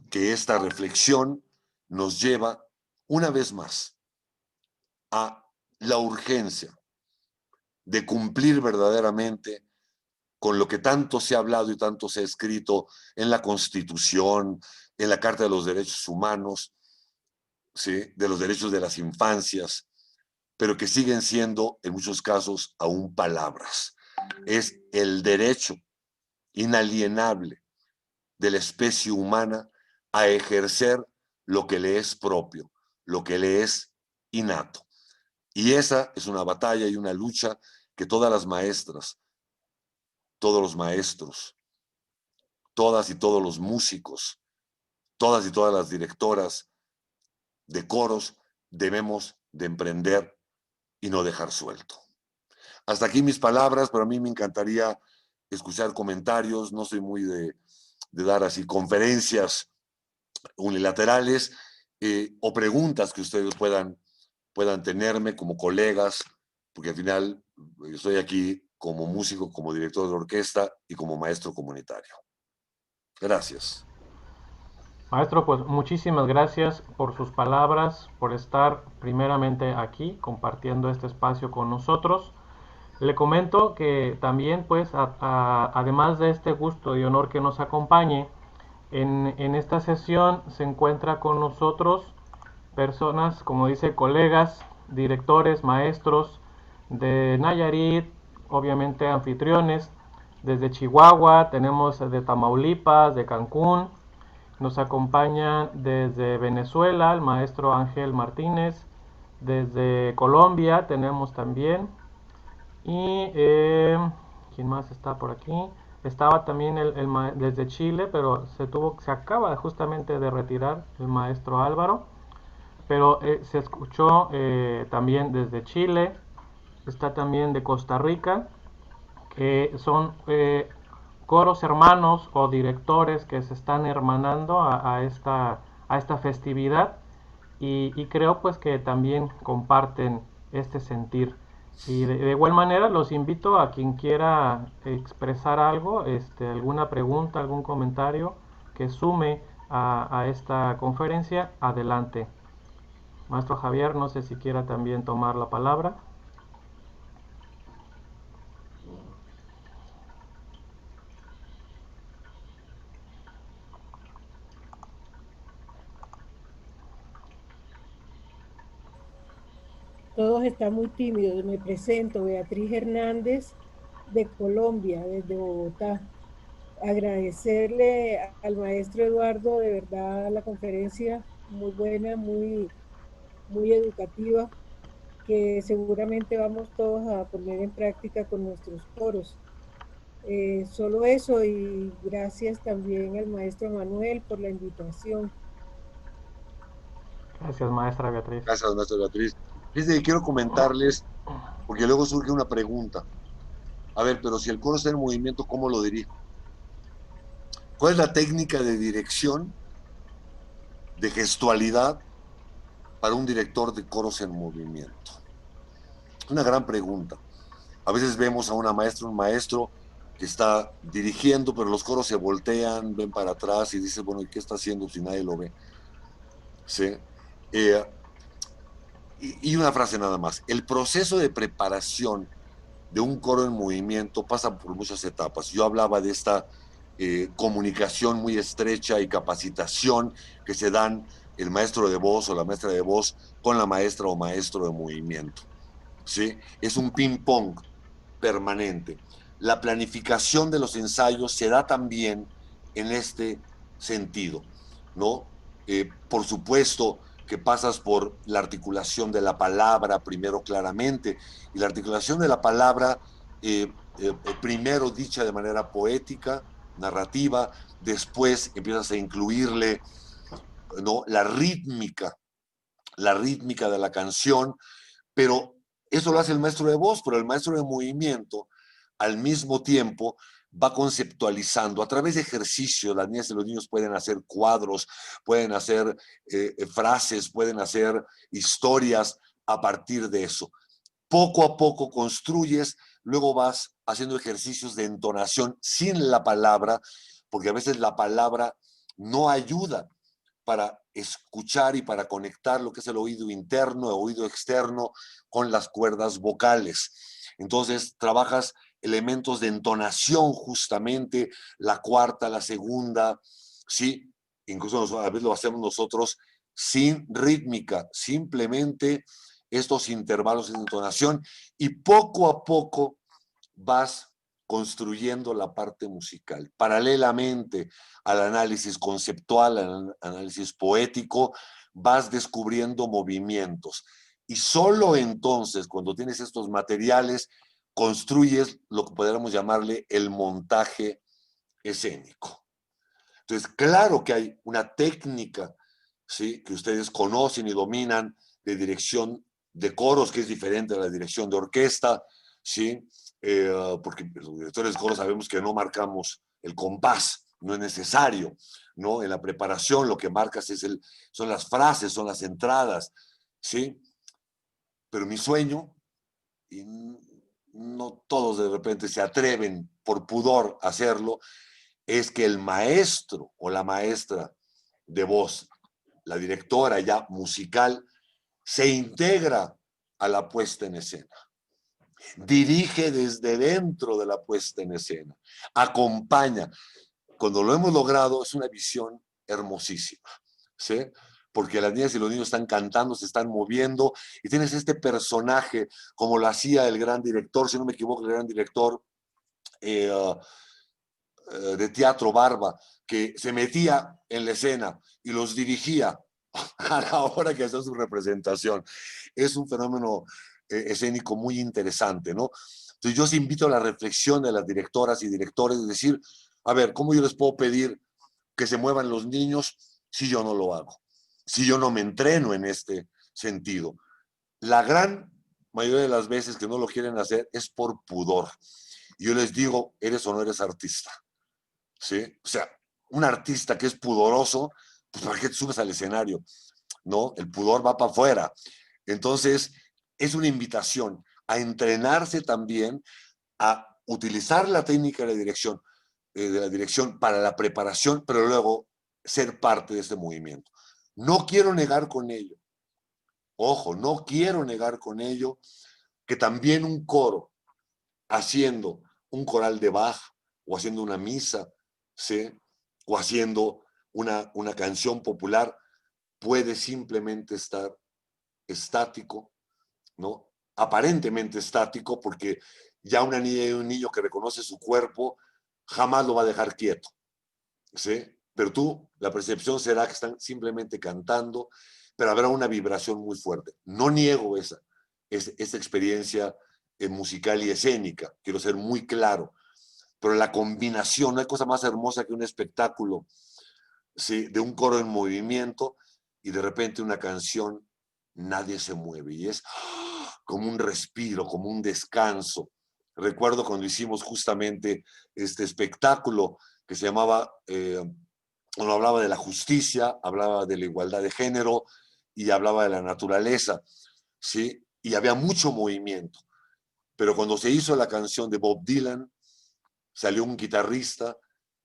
C: que esta reflexión nos lleva una vez más a la urgencia de cumplir verdaderamente con lo que tanto se ha hablado y tanto se ha escrito en la Constitución, en la Carta de los Derechos Humanos, ¿sí? De los derechos de las infancias, pero que siguen siendo en muchos casos aún palabras. Es el derecho inalienable de la especie humana a ejercer lo que le es propio, lo que le es innato. Y esa es una batalla y una lucha que todas las maestras, todos los maestros, todas y todos los músicos, todas y todas las directoras de coros debemos de emprender y no dejar suelto. Hasta aquí mis palabras, pero a mí me encantaría escuchar comentarios. No soy muy de dar así conferencias unilaterales, o preguntas que ustedes puedan tenerme como colegas, porque al final estoy aquí como músico, como director de orquesta y como maestro comunitario. Gracias.
A: Maestro, pues muchísimas gracias por sus palabras, por estar primeramente aquí compartiendo este espacio con nosotros. Le comento que también, pues, además de este gusto y honor que nos acompañe, en esta sesión se encuentra con nosotros personas, como dice, colegas, directores, maestros de Nayarit, obviamente anfitriones, desde Chihuahua, tenemos de Tamaulipas, de Cancún, nos acompaña desde Venezuela el maestro Ángel Martínez, desde Colombia tenemos también, y ¿quién más está por aquí? Estaba también desde Chile, pero se acaba justamente de retirar el maestro Álvaro, pero se escuchó también desde Chile, está también de Costa Rica, que son coros hermanos o directores que se están hermanando a esta festividad y creo pues que también comparten este sentir. Y de igual manera los invito a quien quiera expresar algo, alguna pregunta, algún comentario que sume a esta conferencia, adelante. Maestro Javier, no sé si quiera también tomar la palabra.
B: Todos están muy tímidos. Me presento, Beatriz Hernández, de Colombia, desde Bogotá. Agradecerle al maestro Eduardo, de verdad, la conferencia muy buena, muy educativa, que seguramente vamos todos a poner en práctica con nuestros coros. Solo eso, y gracias también al maestro Manuel por la invitación.
A: Gracias, maestra Beatriz.
C: Gracias, maestra Beatriz. Fíjense que quiero comentarles, porque luego surge una pregunta. A ver, pero si el coro está en movimiento, ¿cómo lo dirijo? ¿Cuál es la técnica de dirección, de gestualidad para un director de coros en movimiento? Una gran pregunta. A veces vemos a una maestra, un maestro que está dirigiendo, pero los coros se voltean, ven para atrás y dicen, bueno, ¿y qué está haciendo si nadie lo ve? ¿Sí? Eh, y una frase nada más. El proceso de preparación de un coro en movimiento pasa por muchas etapas. Yo hablaba de esta comunicación muy estrecha y capacitación que se dan el maestro de voz o la maestra de voz con la maestra o maestro de movimiento. ¿Sí? Es un ping-pong permanente. La planificación de los ensayos se da también en este sentido, ¿no? Por supuesto que pasas por la articulación de la palabra primero claramente, y la articulación de la palabra primero dicha de manera poética, narrativa, después empiezas a incluirle, ¿no?, la rítmica de la canción, pero eso lo hace el maestro de voz, pero el maestro de movimiento al mismo tiempo va conceptualizando a través de ejercicios. Las niñas y los niños pueden hacer cuadros, pueden hacer frases, pueden hacer historias a partir de eso. Poco a poco construyes, luego vas haciendo ejercicios de entonación sin la palabra, porque a veces la palabra no ayuda para escuchar y para conectar lo que es el oído interno, el oído externo con las cuerdas vocales. Entonces trabajas elementos de entonación justamente, la cuarta, la segunda, ¿sí? Incluso a veces lo hacemos nosotros sin rítmica, simplemente estos intervalos de entonación, y poco a poco vas construyendo la parte musical. Paralelamente al análisis conceptual, al análisis poético, vas descubriendo movimientos. Y solo entonces, cuando tienes estos materiales, construyes lo que podríamos llamarle el montaje escénico. Entonces, claro que hay una técnica, ¿sí?, que ustedes conocen y dominan, de dirección de coros, que es diferente a la dirección de orquesta, ¿sí? Porque los directores de coros sabemos que no marcamos el compás, no es necesario, ¿no? En la preparación lo que marcas son las frases, son las entradas, ¿sí? Pero mi sueño, y no todos de repente se atreven por pudor a hacerlo, es que el maestro o la maestra de voz, la directora ya musical, se integra a la puesta en escena. Dirige desde dentro de la puesta en escena, acompaña. Cuando lo hemos logrado, es una visión hermosísima, ¿sí? Porque las niñas y los niños están cantando, se están moviendo, y tienes este personaje, como lo hacía el gran director, si no me equivoco, el gran director de teatro Barba, que se metía en la escena y los dirigía a la hora que hacía su representación. Es un fenómeno escénico muy interesante, ¿no? Entonces yo os invito a la reflexión de las directoras y directores, de decir, a ver, ¿cómo yo les puedo pedir que se muevan los niños si yo no lo hago? Si yo no me entreno en este sentido. La gran mayoría de las veces que no lo quieren hacer es por pudor. Y yo les digo, ¿eres o no eres artista? ¿Sí? O sea, un artista que es pudoroso, pues ¿para qué te subes al escenario? ¿No? El pudor va para afuera. Entonces, es una invitación a entrenarse también, a utilizar la técnica de la dirección para la preparación, pero luego ser parte de este movimiento. No quiero negar con ello, ojo, no quiero negar con ello que también un coro haciendo un coral de Bach o haciendo una misa, ¿sí? O haciendo una canción popular puede simplemente estar estático, ¿no? Aparentemente estático, porque ya una niña y un niño que reconoce su cuerpo jamás lo va a dejar quieto, ¿sí? Pero tú, la percepción será que están simplemente cantando, pero habrá una vibración muy fuerte. No niego esa experiencia musical y escénica, quiero ser muy claro, pero la combinación, no hay cosa más hermosa que un espectáculo, ¿sí? De un coro en movimiento y de repente una canción, nadie se mueve y es como un respiro, como un descanso. Recuerdo cuando hicimos justamente este espectáculo que se llamaba, bueno, hablaba de la justicia, hablaba de la igualdad de género y hablaba de la naturaleza, ¿sí? Y había mucho movimiento. Pero cuando se hizo la canción de Bob Dylan, salió un guitarrista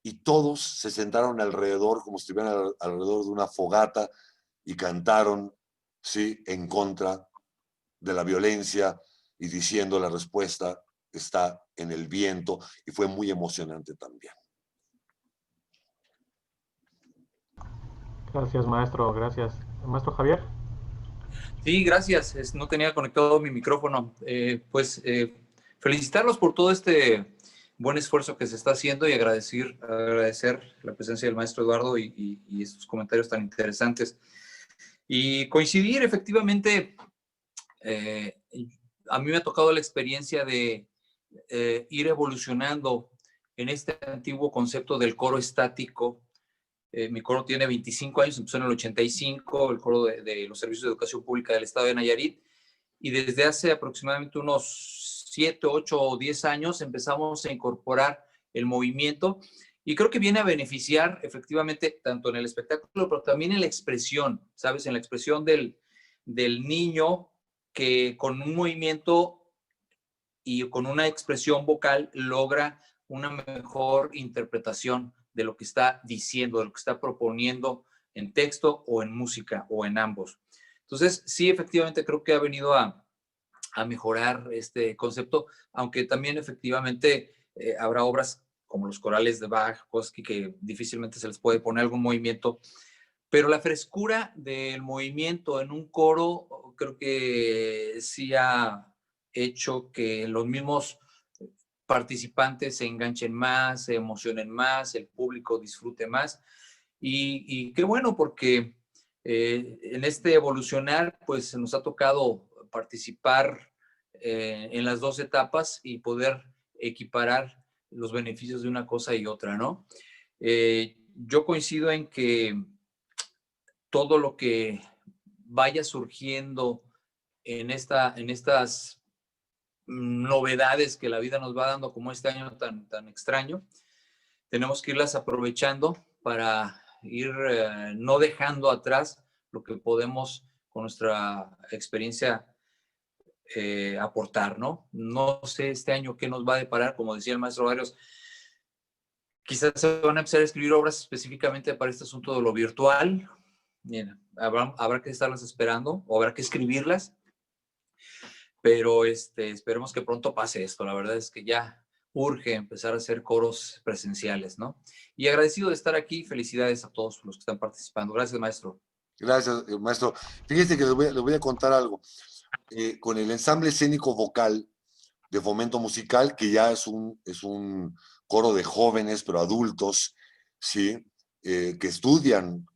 C: y todos se sentaron alrededor, como si estuvieran alrededor de una fogata, y cantaron, ¿sí?, en contra de la violencia y diciendo la respuesta está en el viento, y fue muy emocionante también.
A: Gracias, maestro, gracias. Maestro Javier.
D: Sí, gracias. No tenía conectado mi micrófono. Felicitarlos por todo este buen esfuerzo que se está haciendo y agradecer la presencia del maestro Eduardo y estos comentarios tan interesantes. Y coincidir, efectivamente, a mí me ha tocado la experiencia de ir evolucionando en este antiguo concepto del coro estático. Mi coro tiene 25 años, empezó en el 85, el coro de los servicios de educación pública del estado de Nayarit, y desde hace aproximadamente unos 7, 8 o 10 años empezamos a incorporar el movimiento, y creo que viene a beneficiar efectivamente tanto en el espectáculo, pero también en la expresión, ¿sabes? En la expresión del niño, que con un movimiento y con una expresión vocal logra una mejor interpretación de lo que está diciendo, de lo que está proponiendo en texto o en música o en ambos. Entonces, sí, efectivamente creo que ha venido a mejorar este concepto, aunque también efectivamente habrá obras como los corales de Bach, que difícilmente se les puede poner algún movimiento, pero la frescura del movimiento en un coro creo que sí ha hecho que los mismos participantes se enganchen más, se emocionen más, el público disfrute más. Y qué bueno, porque en este evolucionar, pues nos ha tocado participar en las dos etapas y poder equiparar los beneficios de una cosa y otra, ¿no? Yo coincido en que todo lo que vaya surgiendo en estas novedades que la vida nos va dando, como este año tan extraño, tenemos que irlas aprovechando para ir no dejando atrás lo que podemos con nuestra experiencia aportar, ¿no? No sé este año qué nos va a deparar, como decía el maestro Barrios, quizás se van a empezar a escribir obras específicamente para este asunto de lo virtual. Bien, habrá que estarlas esperando o habrá que escribirlas, pero esperemos que pronto pase esto. La verdad es que ya urge empezar a hacer coros presenciales, ¿no? Y agradecido de estar aquí. Felicidades a todos los que están participando. Gracias, maestro.
C: Gracias, maestro. Fíjese que les voy a contar algo. Con el ensamble escénico vocal de Fomento Musical, que ya es un coro de jóvenes, pero adultos, ¿sí? Que estudian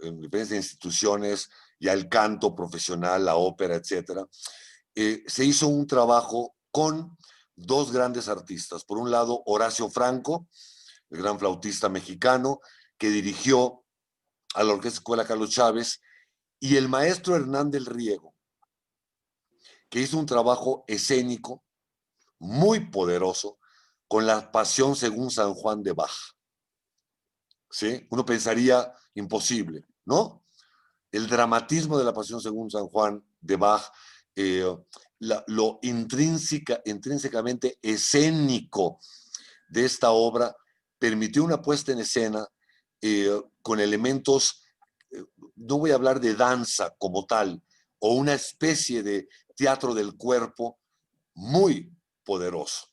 C: en diferentes instituciones, ya el canto profesional, la ópera, etcétera. Se hizo un trabajo con dos grandes artistas. Por un lado, Horacio Franco, el gran flautista mexicano, que dirigió a la Orquesta Escuela Carlos Chávez, y el maestro Hernán del Riego, que hizo un trabajo escénico muy poderoso con la Pasión según San Juan de Bach. ¿Sí? Uno pensaría imposible, ¿no? El dramatismo de la Pasión según San Juan de Bach, lo intrínsecamente escénico de esta obra permitió una puesta en escena con elementos, no voy a hablar de danza como tal, o una especie de teatro del cuerpo muy poderoso.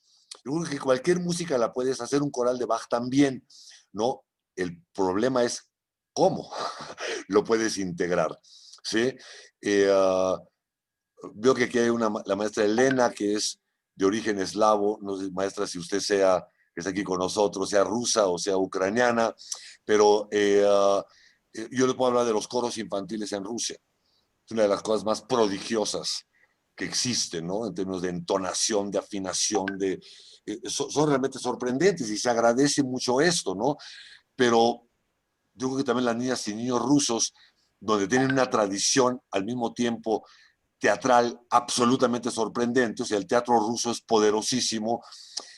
C: Yo creo que cualquier música la puedes hacer, un coral de Bach también, ¿no? El problema es cómo lo puedes integrar, ¿sí? Veo que aquí hay la maestra Elena, que es de origen eslavo, no sé, maestra, si usted que está aquí con nosotros, sea rusa o sea ucraniana, pero yo les puedo hablar de los coros infantiles en Rusia. Es una de las cosas más prodigiosas que existen, ¿no? En términos de entonación, de afinación, son realmente sorprendentes y se agradece mucho esto, ¿no? Pero yo creo que también las niñas y niños rusos, donde tienen una tradición al mismo tiempo teatral absolutamente sorprendente, o sea, el teatro ruso es poderosísimo,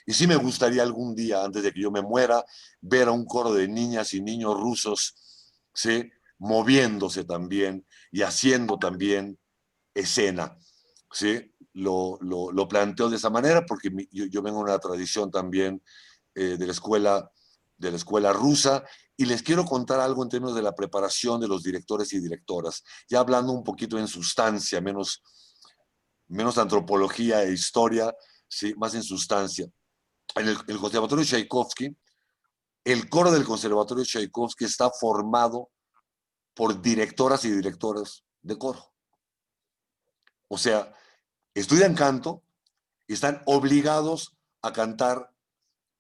C: y sí me gustaría algún día, antes de que yo me muera, ver a un coro de niñas y niños rusos, ¿sí? Moviéndose también y haciendo también escena, ¿sí? Lo planteo de esa manera porque yo vengo de una tradición también de la escuela rusa, y les quiero contar algo en términos de la preparación de los directores y directoras, ya hablando un poquito en sustancia, menos antropología e historia, ¿sí? Más en sustancia. En el Conservatorio Tchaikovsky, el coro del Conservatorio Tchaikovsky está formado por directoras y directores de coro. O sea, estudian canto y están obligados a cantar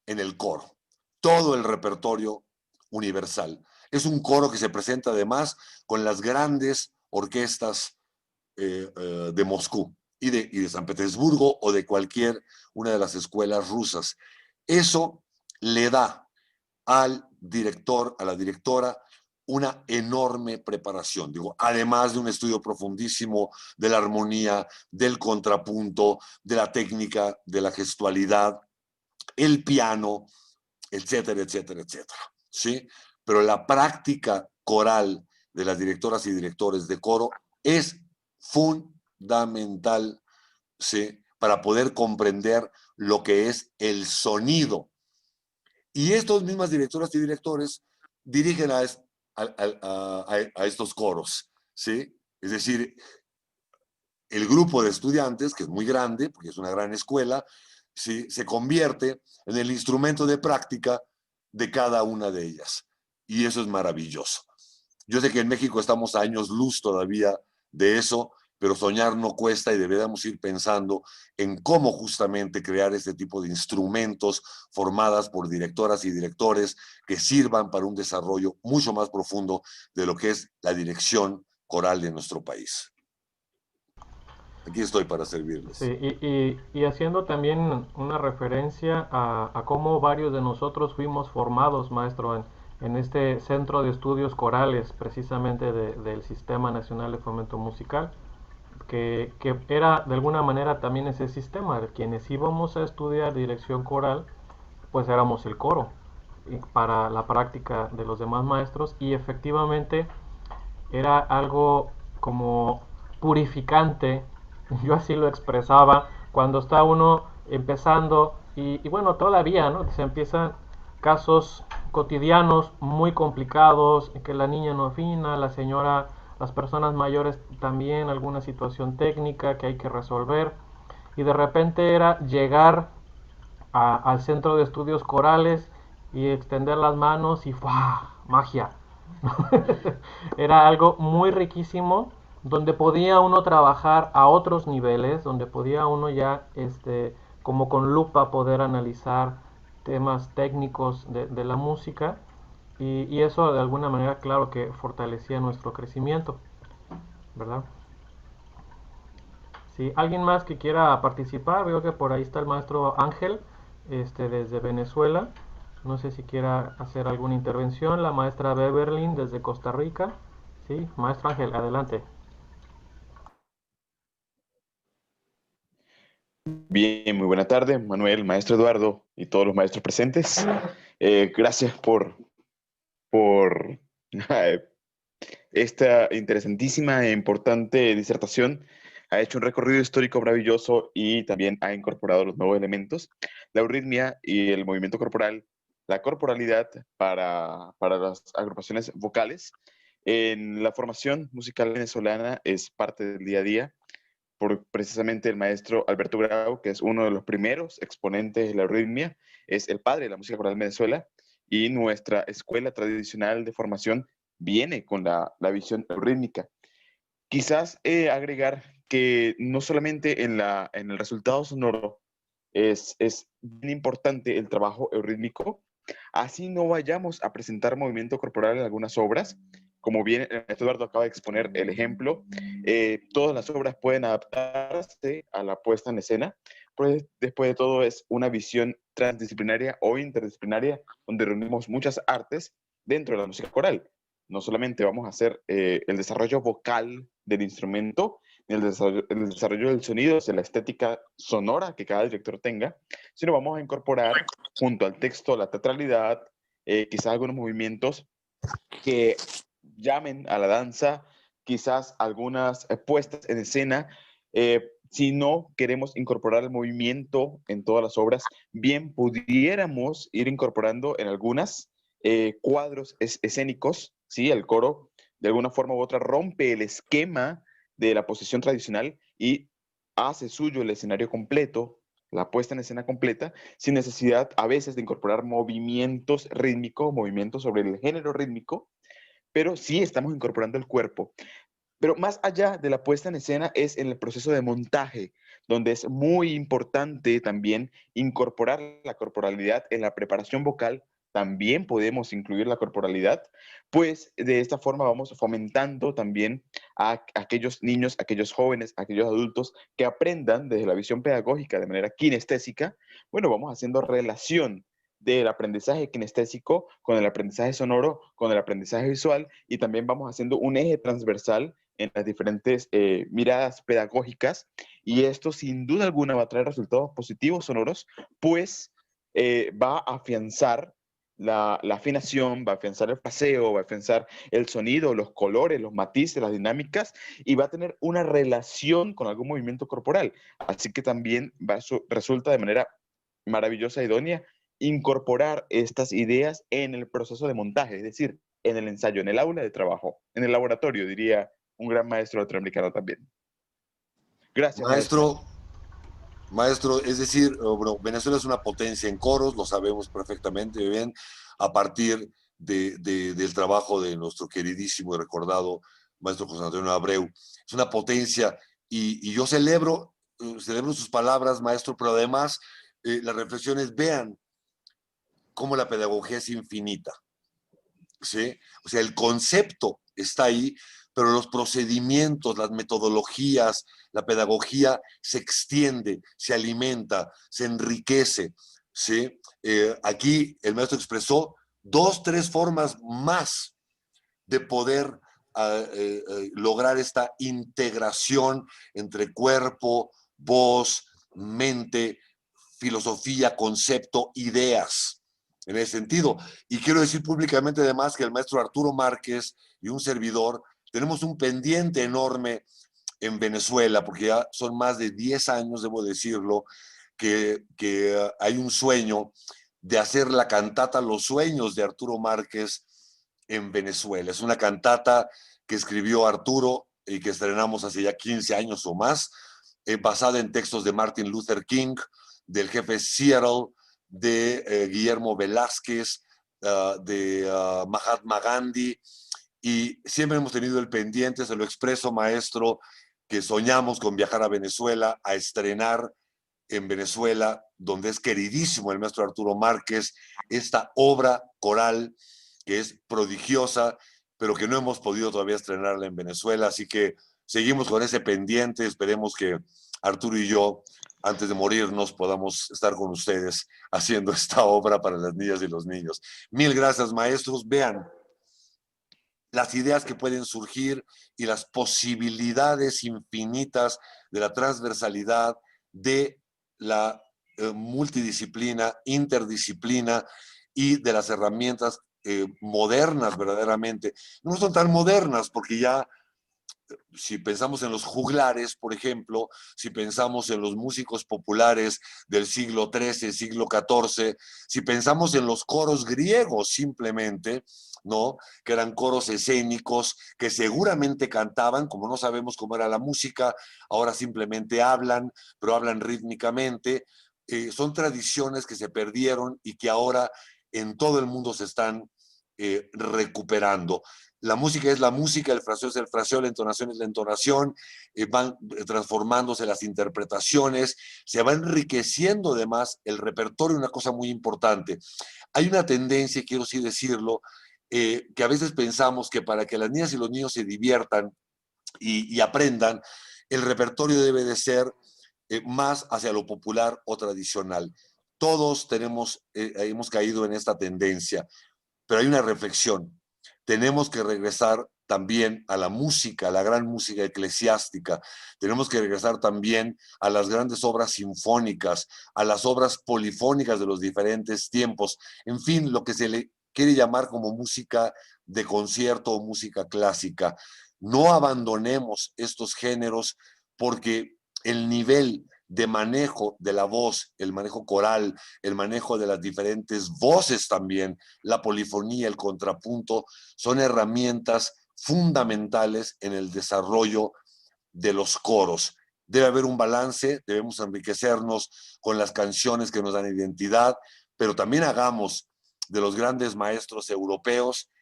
C: en el coro. Todo el repertorio universal. Es un coro que se presenta además con las grandes orquestas de Moscú y de San Petersburgo o de cualquier una de las escuelas rusas. Eso le da al director, a la directora, una enorme preparación, digo, además de un estudio profundísimo de la armonía, del contrapunto, de la técnica, de la gestualidad, el piano, etcétera, etcétera, etcétera, ¿sí? Pero la práctica coral de las directoras y directores de coro es fundamental, ¿sí? Para poder comprender lo que es el sonido. Y estas mismas directoras y directores dirigen a estos coros, ¿sí? Es decir, el grupo de estudiantes, que es muy grande, porque es una gran escuela, ¿sí? Se convierte en el instrumento de práctica de cada una de ellas. Y eso es maravilloso. Yo sé que en México estamos a años luz todavía de eso, pero soñar no cuesta y deberíamos ir pensando en cómo justamente crear este tipo de instrumentos formadas por directoras y directores que sirvan para un desarrollo mucho más profundo de lo que es la dirección coral de nuestro país. Aquí estoy para servirles.
A: Sí, y haciendo también una referencia a cómo varios de nosotros fuimos formados, maestro, en este centro de estudios corales, precisamente del Sistema Nacional de Fomento Musical, que era de alguna manera también ese sistema, quienes íbamos a estudiar dirección coral, pues éramos el coro. para la práctica de los demás maestros, y efectivamente era algo como purificante, yo así lo expresaba, cuando está uno empezando, y bueno, todavía, ¿no? Se empiezan casos cotidianos muy complicados, que la niña no afina, la señora, las personas mayores también, alguna situación técnica que hay que resolver, y de repente era llegar al centro de estudios corales y extender las manos y ¡fua! Magia. Era algo muy riquísimo donde podía uno trabajar a otros niveles, donde podía uno ya como con lupa poder analizar temas técnicos de la música, y eso de alguna manera claro que fortalecía nuestro crecimiento, ¿verdad? Si alguien más que quiera participar, veo que por ahí está el maestro Ángel, desde Venezuela. No sé si quiera hacer alguna intervención. La maestra Beverlyn desde Costa Rica. Sí, maestro Ángel, adelante.
E: Bien, muy buena tarde, Manuel, maestro Eduardo y todos los maestros presentes. Gracias por esta interesantísima e importante disertación. Ha hecho un recorrido histórico maravilloso y también ha incorporado los nuevos elementos, la euritmia y el movimiento corporal, la corporalidad para las agrupaciones vocales. En la formación musical venezolana es parte del día a día por precisamente el maestro Alberto Grau, que es uno de los primeros exponentes de la euritmia, es el padre de la música coral en Venezuela, y nuestra escuela tradicional de formación viene con la visión eurítmica. Quizás agregar que no solamente en el resultado sonoro es bien importante el trabajo eurítmico, así no vayamos a presentar movimiento corporal en algunas obras, como bien el maestro Eduardo acaba de exponer el ejemplo, todas las obras pueden adaptarse a la puesta en escena, pues después de todo es una visión transdisciplinaria o interdisciplinaria donde reunimos muchas artes dentro de la música coral. No solamente vamos a hacer el desarrollo vocal del instrumento, el desarrollo del sonido, de la estética sonora que cada director tenga, sino vamos a incorporar junto al texto la teatralidad, quizás algunos movimientos que llamen a la danza, quizás algunas puestas en escena. Si no queremos incorporar el movimiento en todas las obras, bien pudiéramos ir incorporando en algunas cuadros escénicos, ¿sí? El coro de alguna forma u otra rompe el esquema de la posición tradicional y hace suyo el escenario completo, la puesta en escena completa, sin necesidad a veces de incorporar movimientos rítmicos, movimientos sobre el género rítmico, pero sí estamos incorporando el cuerpo. Pero más allá de la puesta en escena es en el proceso de montaje, donde es muy importante también incorporar la corporalidad en la preparación vocal. También podemos incluir la corporalidad, pues de esta forma vamos fomentando también a aquellos niños, aquellos jóvenes, aquellos adultos que aprendan desde la visión pedagógica de manera kinestésica. Bueno, vamos haciendo relación del aprendizaje kinestésico con el aprendizaje sonoro, con el aprendizaje visual, y también vamos haciendo un eje transversal en las diferentes miradas pedagógicas, y esto sin duda alguna va a traer resultados positivos sonoros, pues va a afianzar la afinación, va a afianzar el fraseo, va a afianzar el sonido, los colores, los matices, las dinámicas, y va a tener una relación con algún movimiento corporal. Así que también resulta de manera maravillosa, idónea, incorporar estas ideas en el proceso de montaje, es decir, en el ensayo, en el aula de trabajo, en el laboratorio, diría un gran maestro latinoamericano también. Gracias, maestro.
C: Maestro, es decir, bueno, Venezuela es una potencia en coros, lo sabemos perfectamente bien, a partir del trabajo de nuestro queridísimo y recordado maestro José Antonio Abreu. Es una potencia, y yo celebro sus palabras, maestro, pero además las reflexiones, vean cómo la pedagogía es infinita, ¿sí? O sea, el concepto está ahí, pero los procedimientos, las metodologías, la pedagogía se extiende, se alimenta, se enriquece, ¿sí? Aquí el maestro expresó 2, 3 formas más de poder lograr esta integración entre cuerpo, voz, mente, filosofía, concepto, ideas, en ese sentido. Y quiero decir públicamente además que el maestro Arturo Márquez y un servidor tenemos un pendiente enorme en Venezuela, porque ya son más de 10 años, debo decirlo, que hay un sueño de hacer la cantata Los Sueños de Arturo Márquez en Venezuela. Es una cantata que escribió Arturo y que estrenamos hace ya 15 años o más, basada en textos de Martin Luther King, del jefe Seattle, de Guillermo Velázquez, de Mahatma Gandhi, y siempre hemos tenido el pendiente, se lo expreso, maestro, que soñamos con viajar a Venezuela, a estrenar en Venezuela, donde es queridísimo el maestro Arturo Márquez, esta obra coral que es prodigiosa, pero que no hemos podido todavía estrenarla en Venezuela, así que seguimos con ese pendiente, esperemos que Arturo y yo, antes de morirnos, podamos estar con ustedes haciendo esta obra para las niñas y los niños. Mil gracias, maestros. Vean las ideas que pueden surgir y las posibilidades infinitas de la transversalidad, de la multidisciplina, interdisciplina y de las herramientas modernas verdaderamente. No son tan modernas porque ya si pensamos en los juglares, por ejemplo, si pensamos en los músicos populares del siglo XIII, siglo XIV, si pensamos en los coros griegos simplemente, ¿no? Que eran coros escénicos que seguramente cantaban, como no sabemos cómo era la música, ahora simplemente hablan, pero hablan rítmicamente. Son tradiciones que se perdieron y que ahora en todo el mundo se están recuperando. La música es la música, el fraseo es el fraseo, la entonación es la entonación, van transformándose las interpretaciones, se va enriqueciendo además el repertorio, una cosa muy importante. Hay una tendencia, quiero sí decirlo, que a veces pensamos que para que las niñas y los niños se diviertan y aprendan, el repertorio debe de ser más hacia lo popular o tradicional. Todos hemos caído en esta tendencia, pero hay una reflexión. Tenemos que regresar también a la música, a la gran música eclesiástica. Tenemos que regresar también a las grandes obras sinfónicas, a las obras polifónicas de los diferentes tiempos. En fin, lo que se le quiere llamar como música de concierto o música clásica. No abandonemos estos géneros porque el nivel de manejo de la voz, el manejo coral, el manejo de las diferentes voces también, la polifonía, el contrapunto, son herramientas fundamentales en el desarrollo de los coros. Debe haber un balance, debemos enriquecernos con las canciones que nos dan identidad, pero también hagamos de los grandes maestros europeos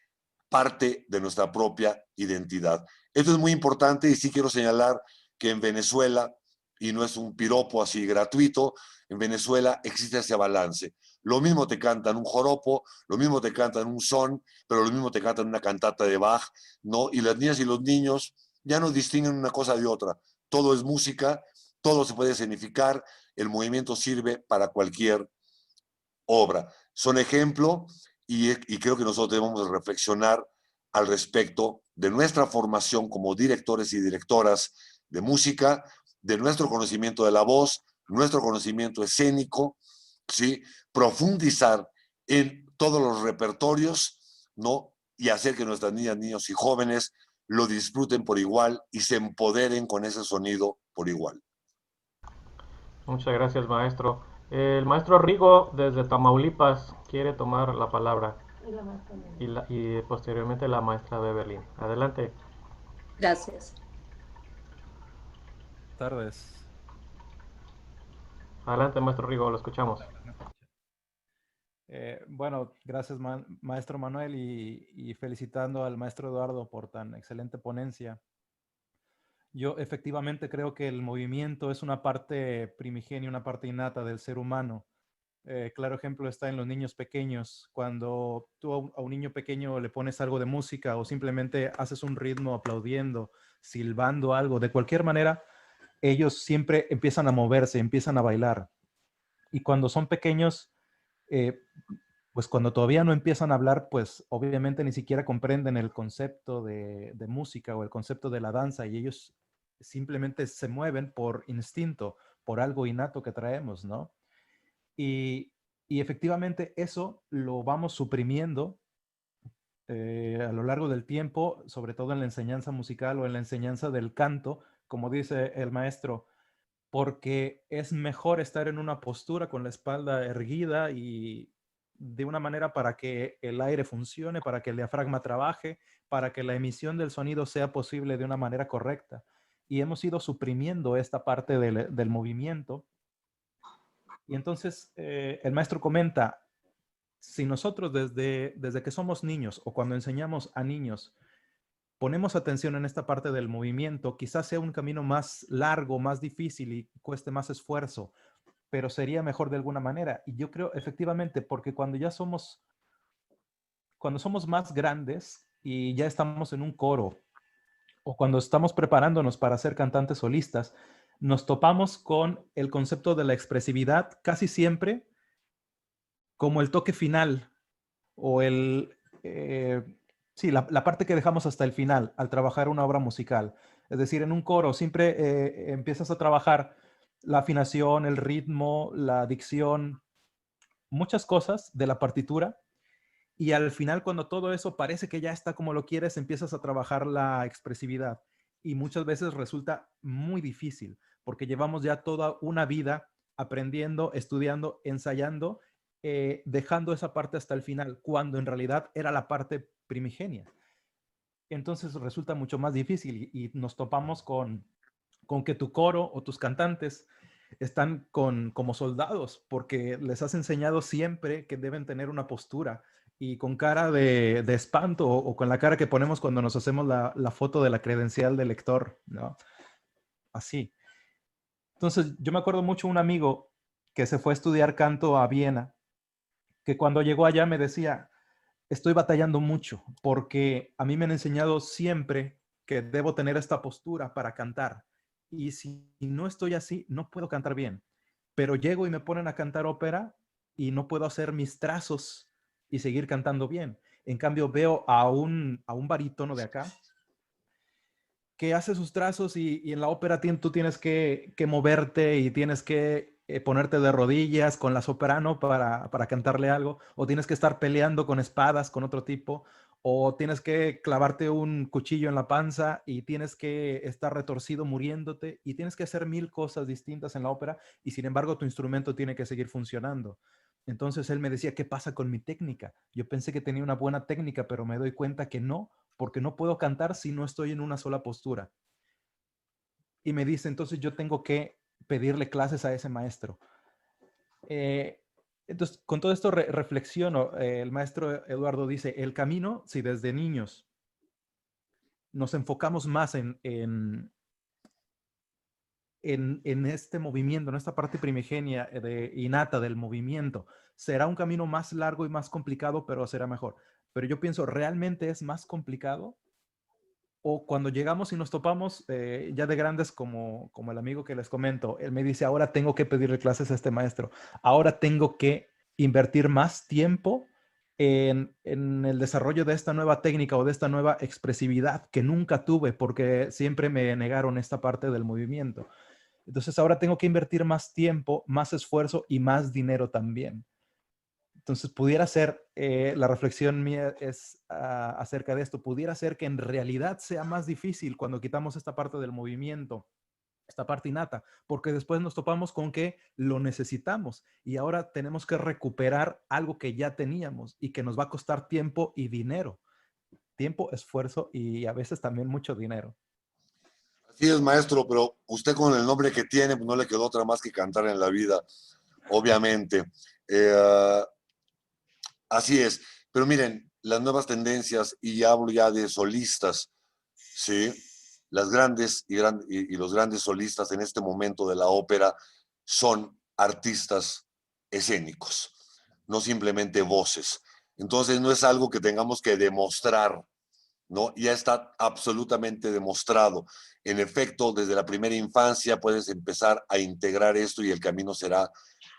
C: parte de nuestra propia identidad. Esto es muy importante y sí quiero señalar que en Venezuela, y no es un piropo así gratuito, en Venezuela existe ese balance. Lo mismo te cantan un joropo, lo mismo te cantan un son, pero lo mismo te cantan una cantata de Bach, ¿no? Y las niñas y los niños ya no distinguen una cosa de otra. Todo es música, todo se puede escenificar, el movimiento sirve para cualquier obra. Son ejemplo y creo que nosotros debemos reflexionar al respecto de nuestra formación como directores y directoras de música, de nuestro conocimiento de la voz, nuestro conocimiento escénico, ¿sí? Profundizar en todos los repertorios, ¿no? Y hacer que nuestras niñas, niños y jóvenes lo disfruten por igual y se empoderen con ese sonido por igual.
A: Muchas gracias, maestro. El maestro Rigo, desde Tamaulipas, quiere tomar la palabra. Y posteriormente la maestra Beverly. Adelante.
F: Gracias.
G: Tardes.
A: Adelante, maestro Rigo, lo escuchamos.
G: Bueno, gracias maestro Manuel y felicitando al maestro Eduardo por tan excelente ponencia. Yo efectivamente creo que el movimiento es una parte primigenia, una parte innata del ser humano. Claro ejemplo está en los niños pequeños. Cuando tú a un niño pequeño le pones algo de música o simplemente haces un ritmo aplaudiendo, silbando algo, de cualquier manera, ellos siempre empiezan a moverse, empiezan a bailar. Y cuando son pequeños, pues cuando todavía no empiezan a hablar, pues obviamente ni siquiera comprenden el concepto de música o el concepto de la danza y ellos simplemente se mueven por instinto, por algo innato que traemos, ¿no? Y Y efectivamente eso lo vamos suprimiendo a lo largo del tiempo, sobre todo en la enseñanza musical o en la enseñanza del canto, como dice el maestro, porque es mejor estar en una postura con la espalda erguida y de una manera para que el aire funcione, para que el diafragma trabaje, para que la emisión del sonido sea posible de una manera correcta. Y hemos ido suprimiendo esta parte del movimiento. Y entonces el maestro comenta, si nosotros desde que somos niños o cuando enseñamos a niños ponemos atención en esta parte del movimiento, quizás sea un camino más largo, más difícil y cueste más esfuerzo, pero sería mejor de alguna manera. Y yo creo efectivamente, porque cuando somos más grandes y ya estamos en un coro o cuando estamos preparándonos para ser cantantes solistas, nos topamos con el concepto de la expresividad casi siempre como el toque final o sí, la parte que dejamos hasta el final al trabajar una obra musical. Es decir, en un coro siempre empiezas a trabajar la afinación, el ritmo, la dicción, muchas cosas de la partitura. Y al final, cuando todo eso parece que ya está como lo quieres, empiezas a trabajar la expresividad. Y muchas veces resulta muy difícil, porque llevamos ya toda una vida aprendiendo, estudiando, ensayando, dejando esa parte hasta el final, cuando en realidad era la parte primigenia. Entonces resulta mucho más difícil y nos topamos con que tu coro o tus cantantes están como soldados, porque les has enseñado siempre que deben tener una postura y con cara de espanto o con la cara que ponemos cuando nos hacemos la foto de la credencial del lector, ¿no? Así. Entonces, yo me acuerdo mucho un amigo que se fue a estudiar canto a Viena, que cuando llegó allá me decía, estoy batallando mucho porque a mí me han enseñado siempre que debo tener esta postura para cantar. Y si no estoy así, no puedo cantar bien. Pero llego y me ponen a cantar ópera y no puedo hacer mis trazos y seguir cantando bien. En cambio, veo a un barítono de acá que hace sus trazos y en la ópera tú tienes que moverte y tienes que ponerte de rodillas con la soprano para cantarle algo, o tienes que estar peleando con espadas con otro tipo, o tienes que clavarte un cuchillo en la panza y tienes que estar retorcido muriéndote y tienes que hacer 1000 cosas distintas en la ópera y sin embargo tu instrumento tiene que seguir funcionando. Entonces él me decía, ¿qué pasa con mi técnica? Yo pensé que tenía una buena técnica, pero me doy cuenta que no, porque no puedo cantar si no estoy en una sola postura. Y me dice, entonces yo tengo que pedirle clases a ese maestro. Entonces, con todo esto reflexiono. El maestro Eduardo dice, el camino, si desde niños nos enfocamos más en este movimiento, en esta parte primigenia innata del movimiento, será un camino más largo y más complicado, pero será mejor. Pero yo pienso, ¿realmente es más complicado? O cuando llegamos y nos topamos ya de grandes como el amigo que les comento, él me dice, ahora tengo que pedirle clases a este maestro, ahora tengo que invertir más tiempo en el desarrollo de esta nueva técnica o de esta nueva expresividad que nunca tuve porque siempre me negaron esta parte del movimiento. Entonces ahora tengo que invertir más tiempo, más esfuerzo y más dinero también. Entonces, pudiera ser, la reflexión mía es acerca de esto, pudiera ser que en realidad sea más difícil cuando quitamos esta parte del movimiento, esta parte innata, porque después nos topamos con que lo necesitamos y ahora tenemos que recuperar algo que ya teníamos y que nos va a costar tiempo y dinero. Tiempo, esfuerzo y a veces también mucho dinero.
C: Así es, maestro, pero usted con el nombre que tiene, pues no le quedó otra más que cantar en la vida, obviamente. Así es, pero miren, las nuevas tendencias, y hablo ya de solistas, ¿sí? Las grandes y los grandes solistas en este momento de la ópera son artistas escénicos, no simplemente voces. Entonces no es algo que tengamos que demostrar, ¿no? Ya está absolutamente demostrado. En efecto, desde la primera infancia puedes empezar a integrar esto y el camino será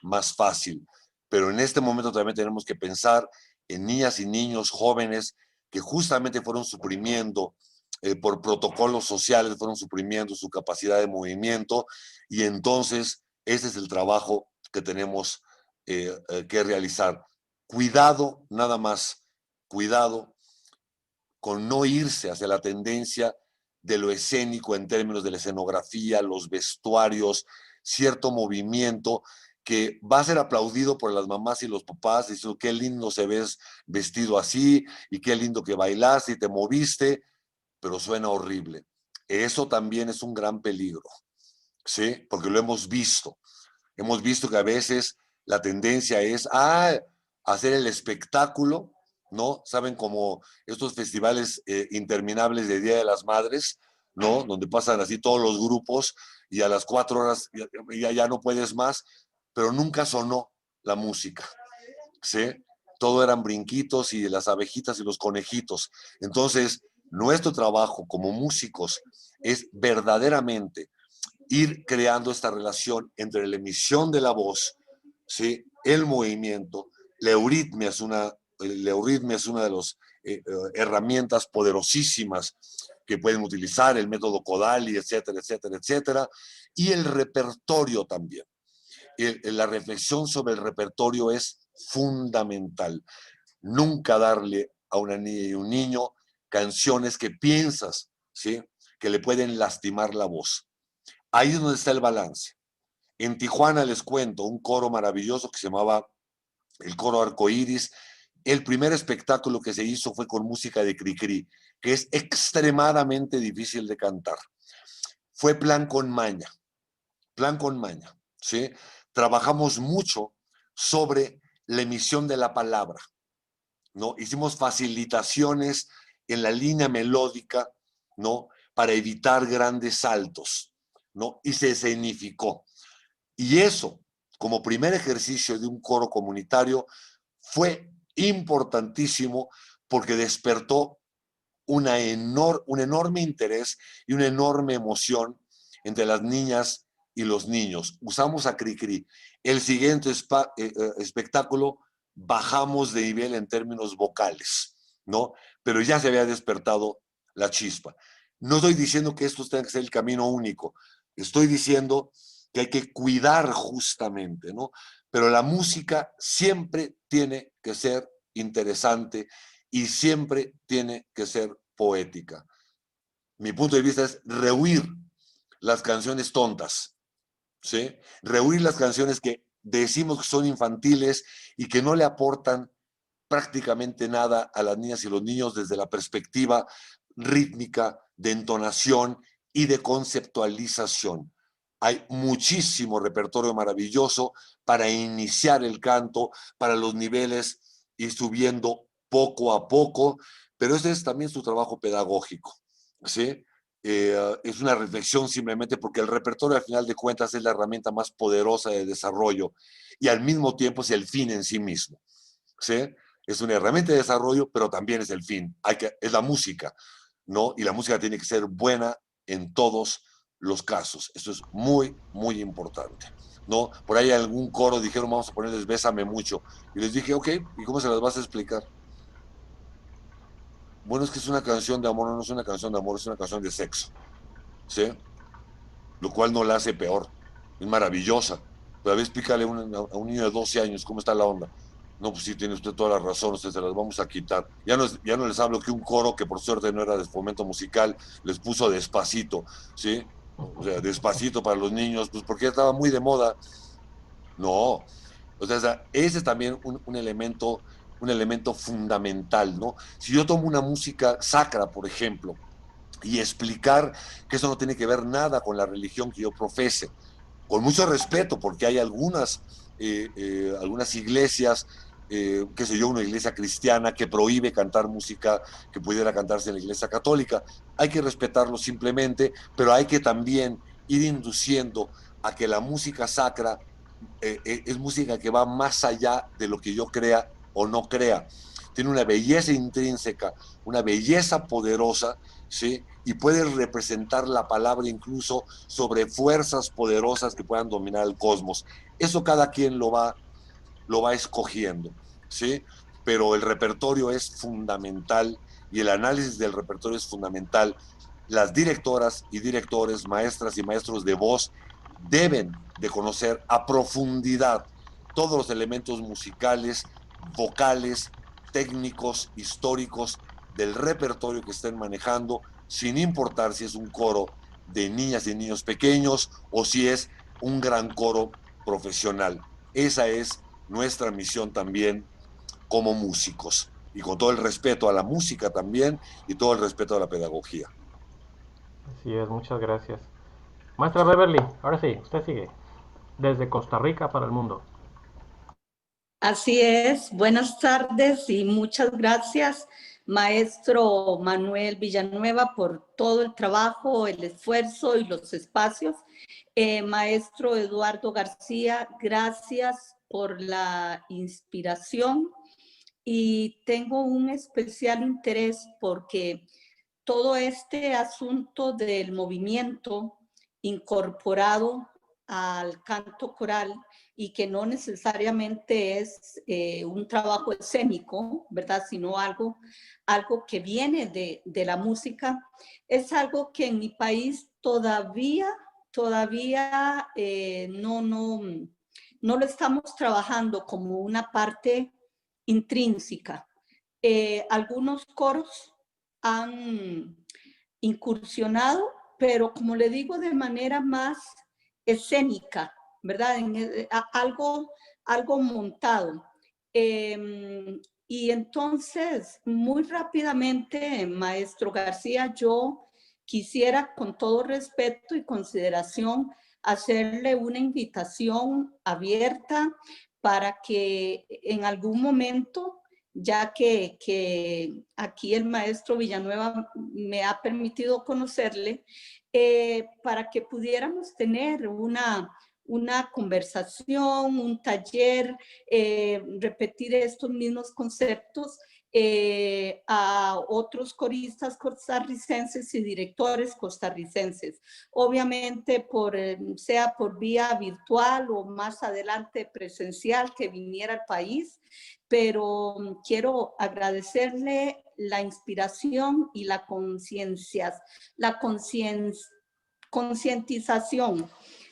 C: más fácil. Pero en este momento también tenemos que pensar en niñas y niños jóvenes que justamente fueron suprimiendo por protocolos sociales, fueron suprimiendo su capacidad de movimiento y entonces ese es el trabajo que tenemos que realizar. Cuidado, nada más, cuidado con no irse hacia la tendencia de lo escénico en términos de la escenografía, los vestuarios, cierto movimiento que va a ser aplaudido por las mamás y los papás, diciendo qué lindo se ves vestido así y qué lindo que bailaste y te moviste, pero suena horrible. Eso también es un gran peligro, ¿sí? Porque lo hemos visto. Hemos visto que a veces la tendencia es hacer el espectáculo, ¿no? Saben, como estos festivales interminables de Día de las Madres, ¿no? Donde pasan así todos los grupos y a las 4 horas ya no puedes más, pero nunca sonó la música, ¿sí? Todo eran brinquitos y las abejitas y los conejitos. Entonces, nuestro trabajo como músicos es verdaderamente ir creando esta relación entre la emisión de la voz, ¿sí? El movimiento. La euritmia es una de las herramientas poderosísimas que pueden utilizar, el método Kodali, etcétera, etcétera, etcétera. Y el repertorio también. La reflexión sobre el repertorio es fundamental. Nunca darle a una niña y un niño canciones que piensas, ¿sí?, que le pueden lastimar la voz. Ahí es donde está el balance. En Tijuana, les cuento, un coro maravilloso que se llamaba el Coro Arcoíris. El primer espectáculo que se hizo fue con música de Cricri, que es extremadamente difícil de cantar. Fue plan con maña, ¿sí? Trabajamos mucho sobre la emisión de la palabra, ¿no? Hicimos facilitaciones en la línea melódica, ¿no?, para evitar grandes saltos, ¿no? Y se escenificó. Y eso, como primer ejercicio de un coro comunitario, fue importantísimo porque despertó un enorme interés y una enorme emoción entre las niñas y los niños. Usamos a Cricri. El siguiente espectáculo bajamos de nivel en términos vocales, ¿no? Pero ya se había despertado la chispa. No estoy diciendo que esto tenga que ser el camino único. Estoy diciendo que hay que cuidar justamente, ¿no? Pero la música siempre tiene que ser interesante y siempre tiene que ser poética. Mi punto de vista es rehuir las canciones tontas, ¿sí? Rehuir las canciones que decimos que son infantiles y que no le aportan prácticamente nada a las niñas y los niños desde la perspectiva rítmica, de entonación y de conceptualización. Hay muchísimo repertorio maravilloso para iniciar el canto, para los niveles ir subiendo poco a poco, pero ese es también su trabajo pedagógico, ¿sí? Es una reflexión simplemente porque el repertorio al final de cuentas es la herramienta más poderosa de desarrollo y al mismo tiempo es el fin en sí mismo, ¿sí? Es una herramienta de desarrollo, pero también es el fin. Es la música, ¿no? Y la música tiene que ser buena en todos los casos. Eso es muy, muy importante, ¿no? Por ahí algún coro dijeron, vamos a ponerles Bésame Mucho. Y les dije, ok, ¿y cómo se las vas a explicar? Bueno, es que es una canción de amor, no es una canción de amor, es una canción de sexo, ¿sí? Lo cual no la hace peor. Es maravillosa. Pero a ver, explícale a un niño de 12 años cómo está la onda. No, pues sí, tiene usted toda la razón, usted se las vamos a quitar. Ya no les hablo que un coro que por suerte no era de Fomento Musical, les puso Despacito, ¿sí? O sea, Despacito para los niños, pues porque estaba muy de moda. No, o sea, ese es también un elemento fundamental, ¿no? Si yo tomo una música sacra, por ejemplo, y explicar que eso no tiene que ver nada con la religión que yo profese, con mucho respeto, porque hay algunas iglesias, qué sé yo, una iglesia cristiana que prohíbe cantar música que pudiera cantarse en la iglesia católica. Hay que respetarlo simplemente, pero hay que también ir induciendo a que la música sacra es música que va más allá de lo que yo crea o no crea. Tiene una belleza intrínseca, una belleza poderosa, ¿sí? Y puede representar la palabra incluso sobre fuerzas poderosas que puedan dominar el cosmos. Eso cada quien lo va escogiendo, ¿sí? Pero el repertorio es fundamental y el análisis del repertorio es fundamental. Las directoras y directores, maestras y maestros de voz deben de conocer a profundidad todos los elementos musicales, vocales, técnicos, históricos del repertorio que estén manejando, sin importar si es un coro de niñas y niños pequeños o si es un gran coro profesional. Esa es nuestra misión también como músicos, y con todo el respeto a la música también y todo el respeto a la pedagogía.
A: Así es, muchas gracias. Maestra Beverly, ahora sí, usted sigue. Desde Costa Rica para el mundo.
F: Así es, buenas tardes y muchas gracias, maestro Manuel Villanueva, por todo el trabajo, el esfuerzo y los espacios. Maestro Eduardo García, gracias por la inspiración, y tengo un especial interés porque todo este asunto del movimiento incorporado al canto coral, y que no necesariamente es un trabajo escénico, ¿verdad? Sino algo que viene de la música, es algo que en mi país todavía no lo estamos trabajando como una parte intrínseca. Algunos coros han incursionado, pero como le digo, de manera más escénica, ¿verdad? Algo montado. Y entonces, muy rápidamente, maestro García, yo quisiera, con todo respeto y consideración, hacerle una invitación abierta para que en algún momento, ya que aquí el maestro Villanueva me ha permitido conocerle, para que pudiéramos tener una conversación, un taller, repetir estos mismos conceptos a otros coristas costarricenses y directores costarricenses. Obviamente, sea por vía virtual o más adelante presencial, que viniera al país, pero quiero agradecerle la inspiración y la concientización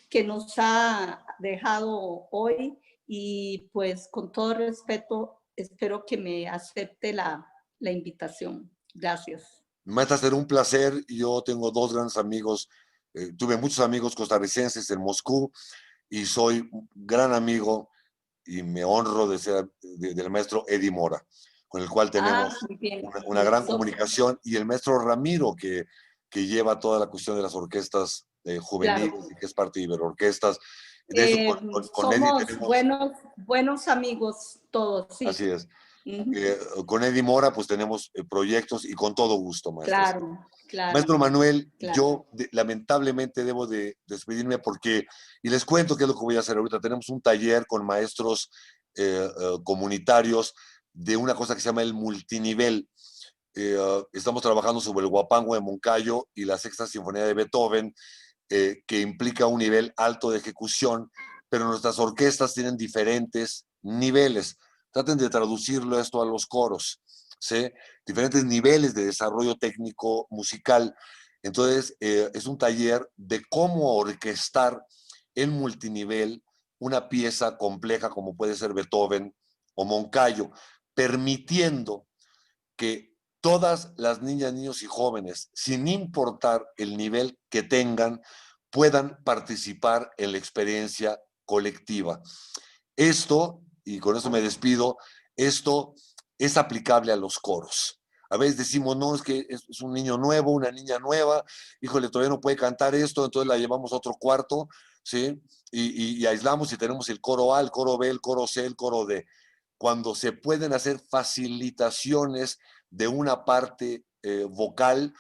F: que nos ha dejado hoy, y pues con todo respeto espero que me acepte la invitación. Gracias.
C: Maestra, será un placer. Yo tengo dos grandes amigos, tuve muchos amigos costarricenses en Moscú y soy un gran amigo y me honro de ser del maestro Eddie Mora, con el cual tenemos una gran comunicación, y el maestro Ramiro, que lleva toda la cuestión de las orquestas juveniles, claro, y que es parte de Iberorquestas. De eso, con Eddie tenemos
F: buenos amigos todos, sí.
C: Así es. Con Eddie Mora pues tenemos proyectos, y con todo gusto, maestro.
F: Claro.
C: Maestro Manuel, claro, yo lamentablemente debo de despedirme porque, y les cuento qué es lo que voy a hacer ahorita. Tenemos un taller con maestros comunitarios de una cosa que se llama el multinivel. Estamos trabajando sobre el Huapango de Moncayo y la Sexta Sinfonía de Beethoven, que implica un nivel alto de ejecución, pero nuestras orquestas tienen diferentes niveles. Traten de traducirlo esto a los coros, ¿sí? Diferentes niveles de desarrollo técnico musical. Entonces, es un taller de cómo orquestar en multinivel una pieza compleja como puede ser Beethoven o Moncayo, permitiendo que todas las niñas, niños y jóvenes, sin importar el nivel que tengan, puedan participar en la experiencia colectiva. Esto, y con eso me despido, esto es aplicable a los coros. A veces decimos, no, es que es un niño nuevo, una niña nueva, híjole, todavía no puede cantar esto, entonces la llevamos a otro cuarto, ¿sí? Y aislamos, y tenemos el coro A, el coro B, el coro C, el coro D. Cuando se pueden hacer facilitaciones de una parte vocal,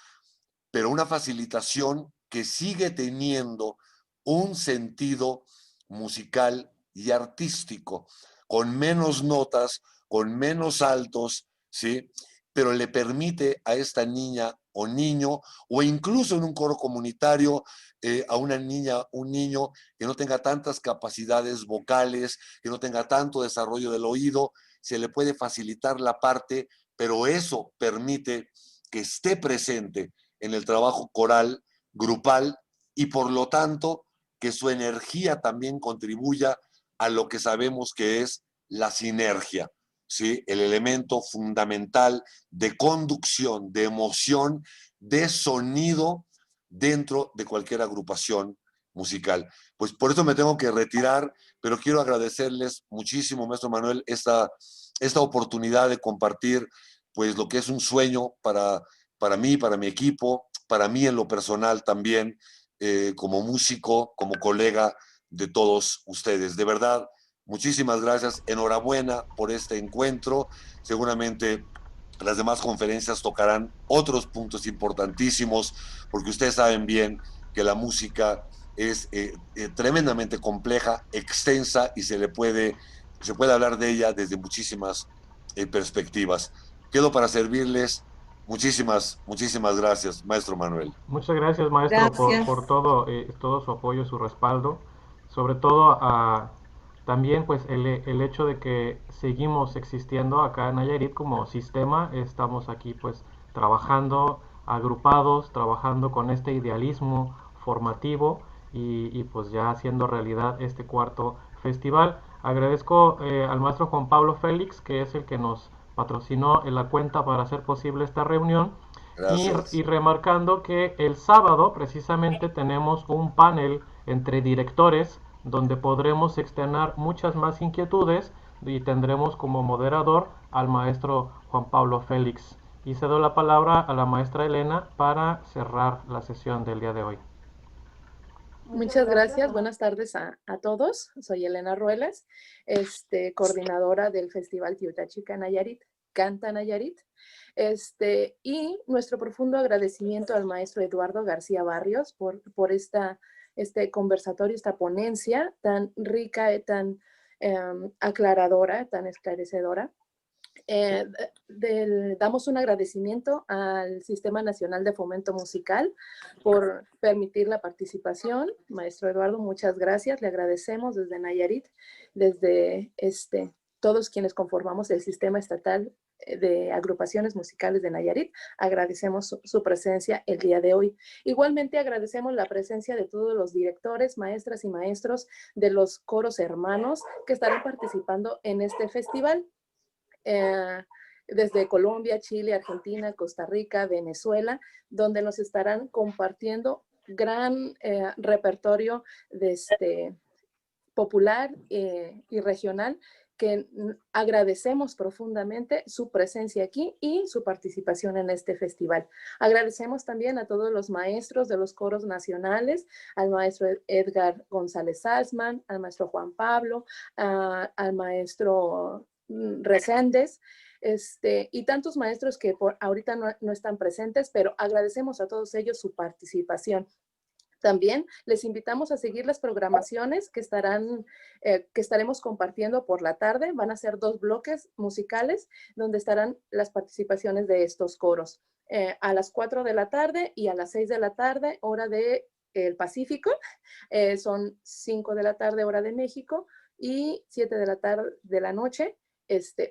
C: pero una facilitación que sigue teniendo un sentido musical y artístico, con menos notas, con menos altos, ¿sí? Pero le permite a esta niña o niño, o incluso en un coro comunitario, a una niña, un niño que no tenga tantas capacidades vocales, que no tenga tanto desarrollo del oído, se le puede facilitar la parte, pero eso permite que esté presente en el trabajo coral, grupal, y por lo tanto que su energía también contribuya a lo que sabemos que es la sinergia, ¿sí? El elemento fundamental de conducción, de emoción, de sonido dentro de cualquier agrupación musical. Pues por eso me tengo que retirar, pero quiero agradecerles muchísimo, maestro Manuel, esta oportunidad de compartir pues lo que es un sueño para mí, para mi equipo, para mí en lo personal también, como músico, como colega de todos ustedes. De verdad, muchísimas gracias. Enhorabuena por este encuentro. Seguramente las demás conferencias tocarán otros puntos importantísimos, porque ustedes saben bien que la música es tremendamente compleja, extensa, y se puede hablar de ella desde muchísimas perspectivas. Quedo para servirles. Muchísimas gracias, maestro Manuel.
A: Muchas gracias, maestro,
F: Gracias.
A: por todo su apoyo, su respaldo. Sobre todo también pues el hecho de que seguimos existiendo acá en Nayarit como sistema. Estamos aquí pues trabajando agrupados, trabajando con este idealismo formativo y pues ya haciendo realidad este cuarto festival. Agradezco al maestro Juan Pablo Félix, que es el que nos patrocinó en la cuenta para hacer posible esta reunión. Y remarcando que el sábado precisamente tenemos un panel entre directores donde podremos externar muchas más inquietudes y tendremos como moderador al maestro Juan Pablo Félix. Y cedo la palabra a la maestra Elena para cerrar la sesión del día de hoy.
H: Muchas gracias. Buenas tardes a todos. Soy Elena Ruelas, coordinadora del Festival Tiutachica Nayarit, Canta Nayarit. Y nuestro profundo agradecimiento al maestro Eduardo García Barrios por este conversatorio, esta ponencia tan rica y tan aclaradora, tan esclarecedora. Damos un agradecimiento al Sistema Nacional de Fomento Musical por permitir la participación. Maestro Eduardo, muchas gracias. Le agradecemos desde Nayarit, desde todos quienes conformamos el Sistema Estatal de Agrupaciones Musicales de Nayarit. Agradecemos su presencia el día de hoy. Igualmente agradecemos la presencia de todos los directores, maestras y maestros de los coros hermanos que estarán participando en este festival. Desde Colombia, Chile, Argentina, Costa Rica, Venezuela, donde nos estarán compartiendo gran repertorio popular y regional, que agradecemos profundamente su presencia aquí y su participación en este festival. Agradecemos también a todos los maestros de los coros nacionales, al maestro Edgar González Salzman, al maestro Juan Pablo, al maestro Reséndez, y tantos maestros que ahorita no están presentes, pero agradecemos a todos ellos su participación. También les invitamos a seguir las programaciones que estaremos compartiendo por la tarde. Van a ser 2 bloques musicales donde estarán las participaciones de estos coros. A las 4 de la tarde y a las 6 de la tarde, hora del Pacífico. Son 5 de la tarde, hora de México, y 7 de la tarde de la noche,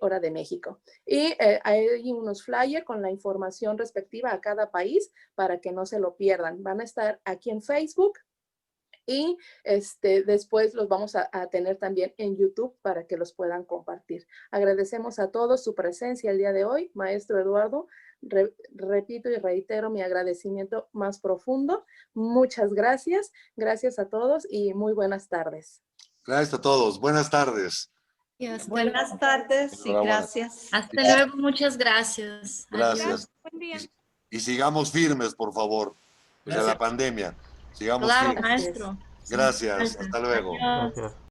H: hora de México. Y hay unos flyers con la información respectiva a cada país para que no se lo pierdan. Van a estar aquí en Facebook y después los vamos a tener también en YouTube para que los puedan compartir. Agradecemos a todos su presencia el día de hoy. Maestro Eduardo, repito y reitero mi agradecimiento más profundo. Muchas gracias. Gracias a todos y muy buenas tardes.
C: Gracias a todos. Buenas tardes.
F: Buenas tardes y gracias.
I: Hasta luego, muchas gracias.
C: Gracias.
I: Buen día.
C: Y sigamos firmes, por favor. O sea, la pandemia. Sigamos
I: Claro,
C: firmes.
I: maestro.
C: Gracias. Hasta luego.
A: Gracias.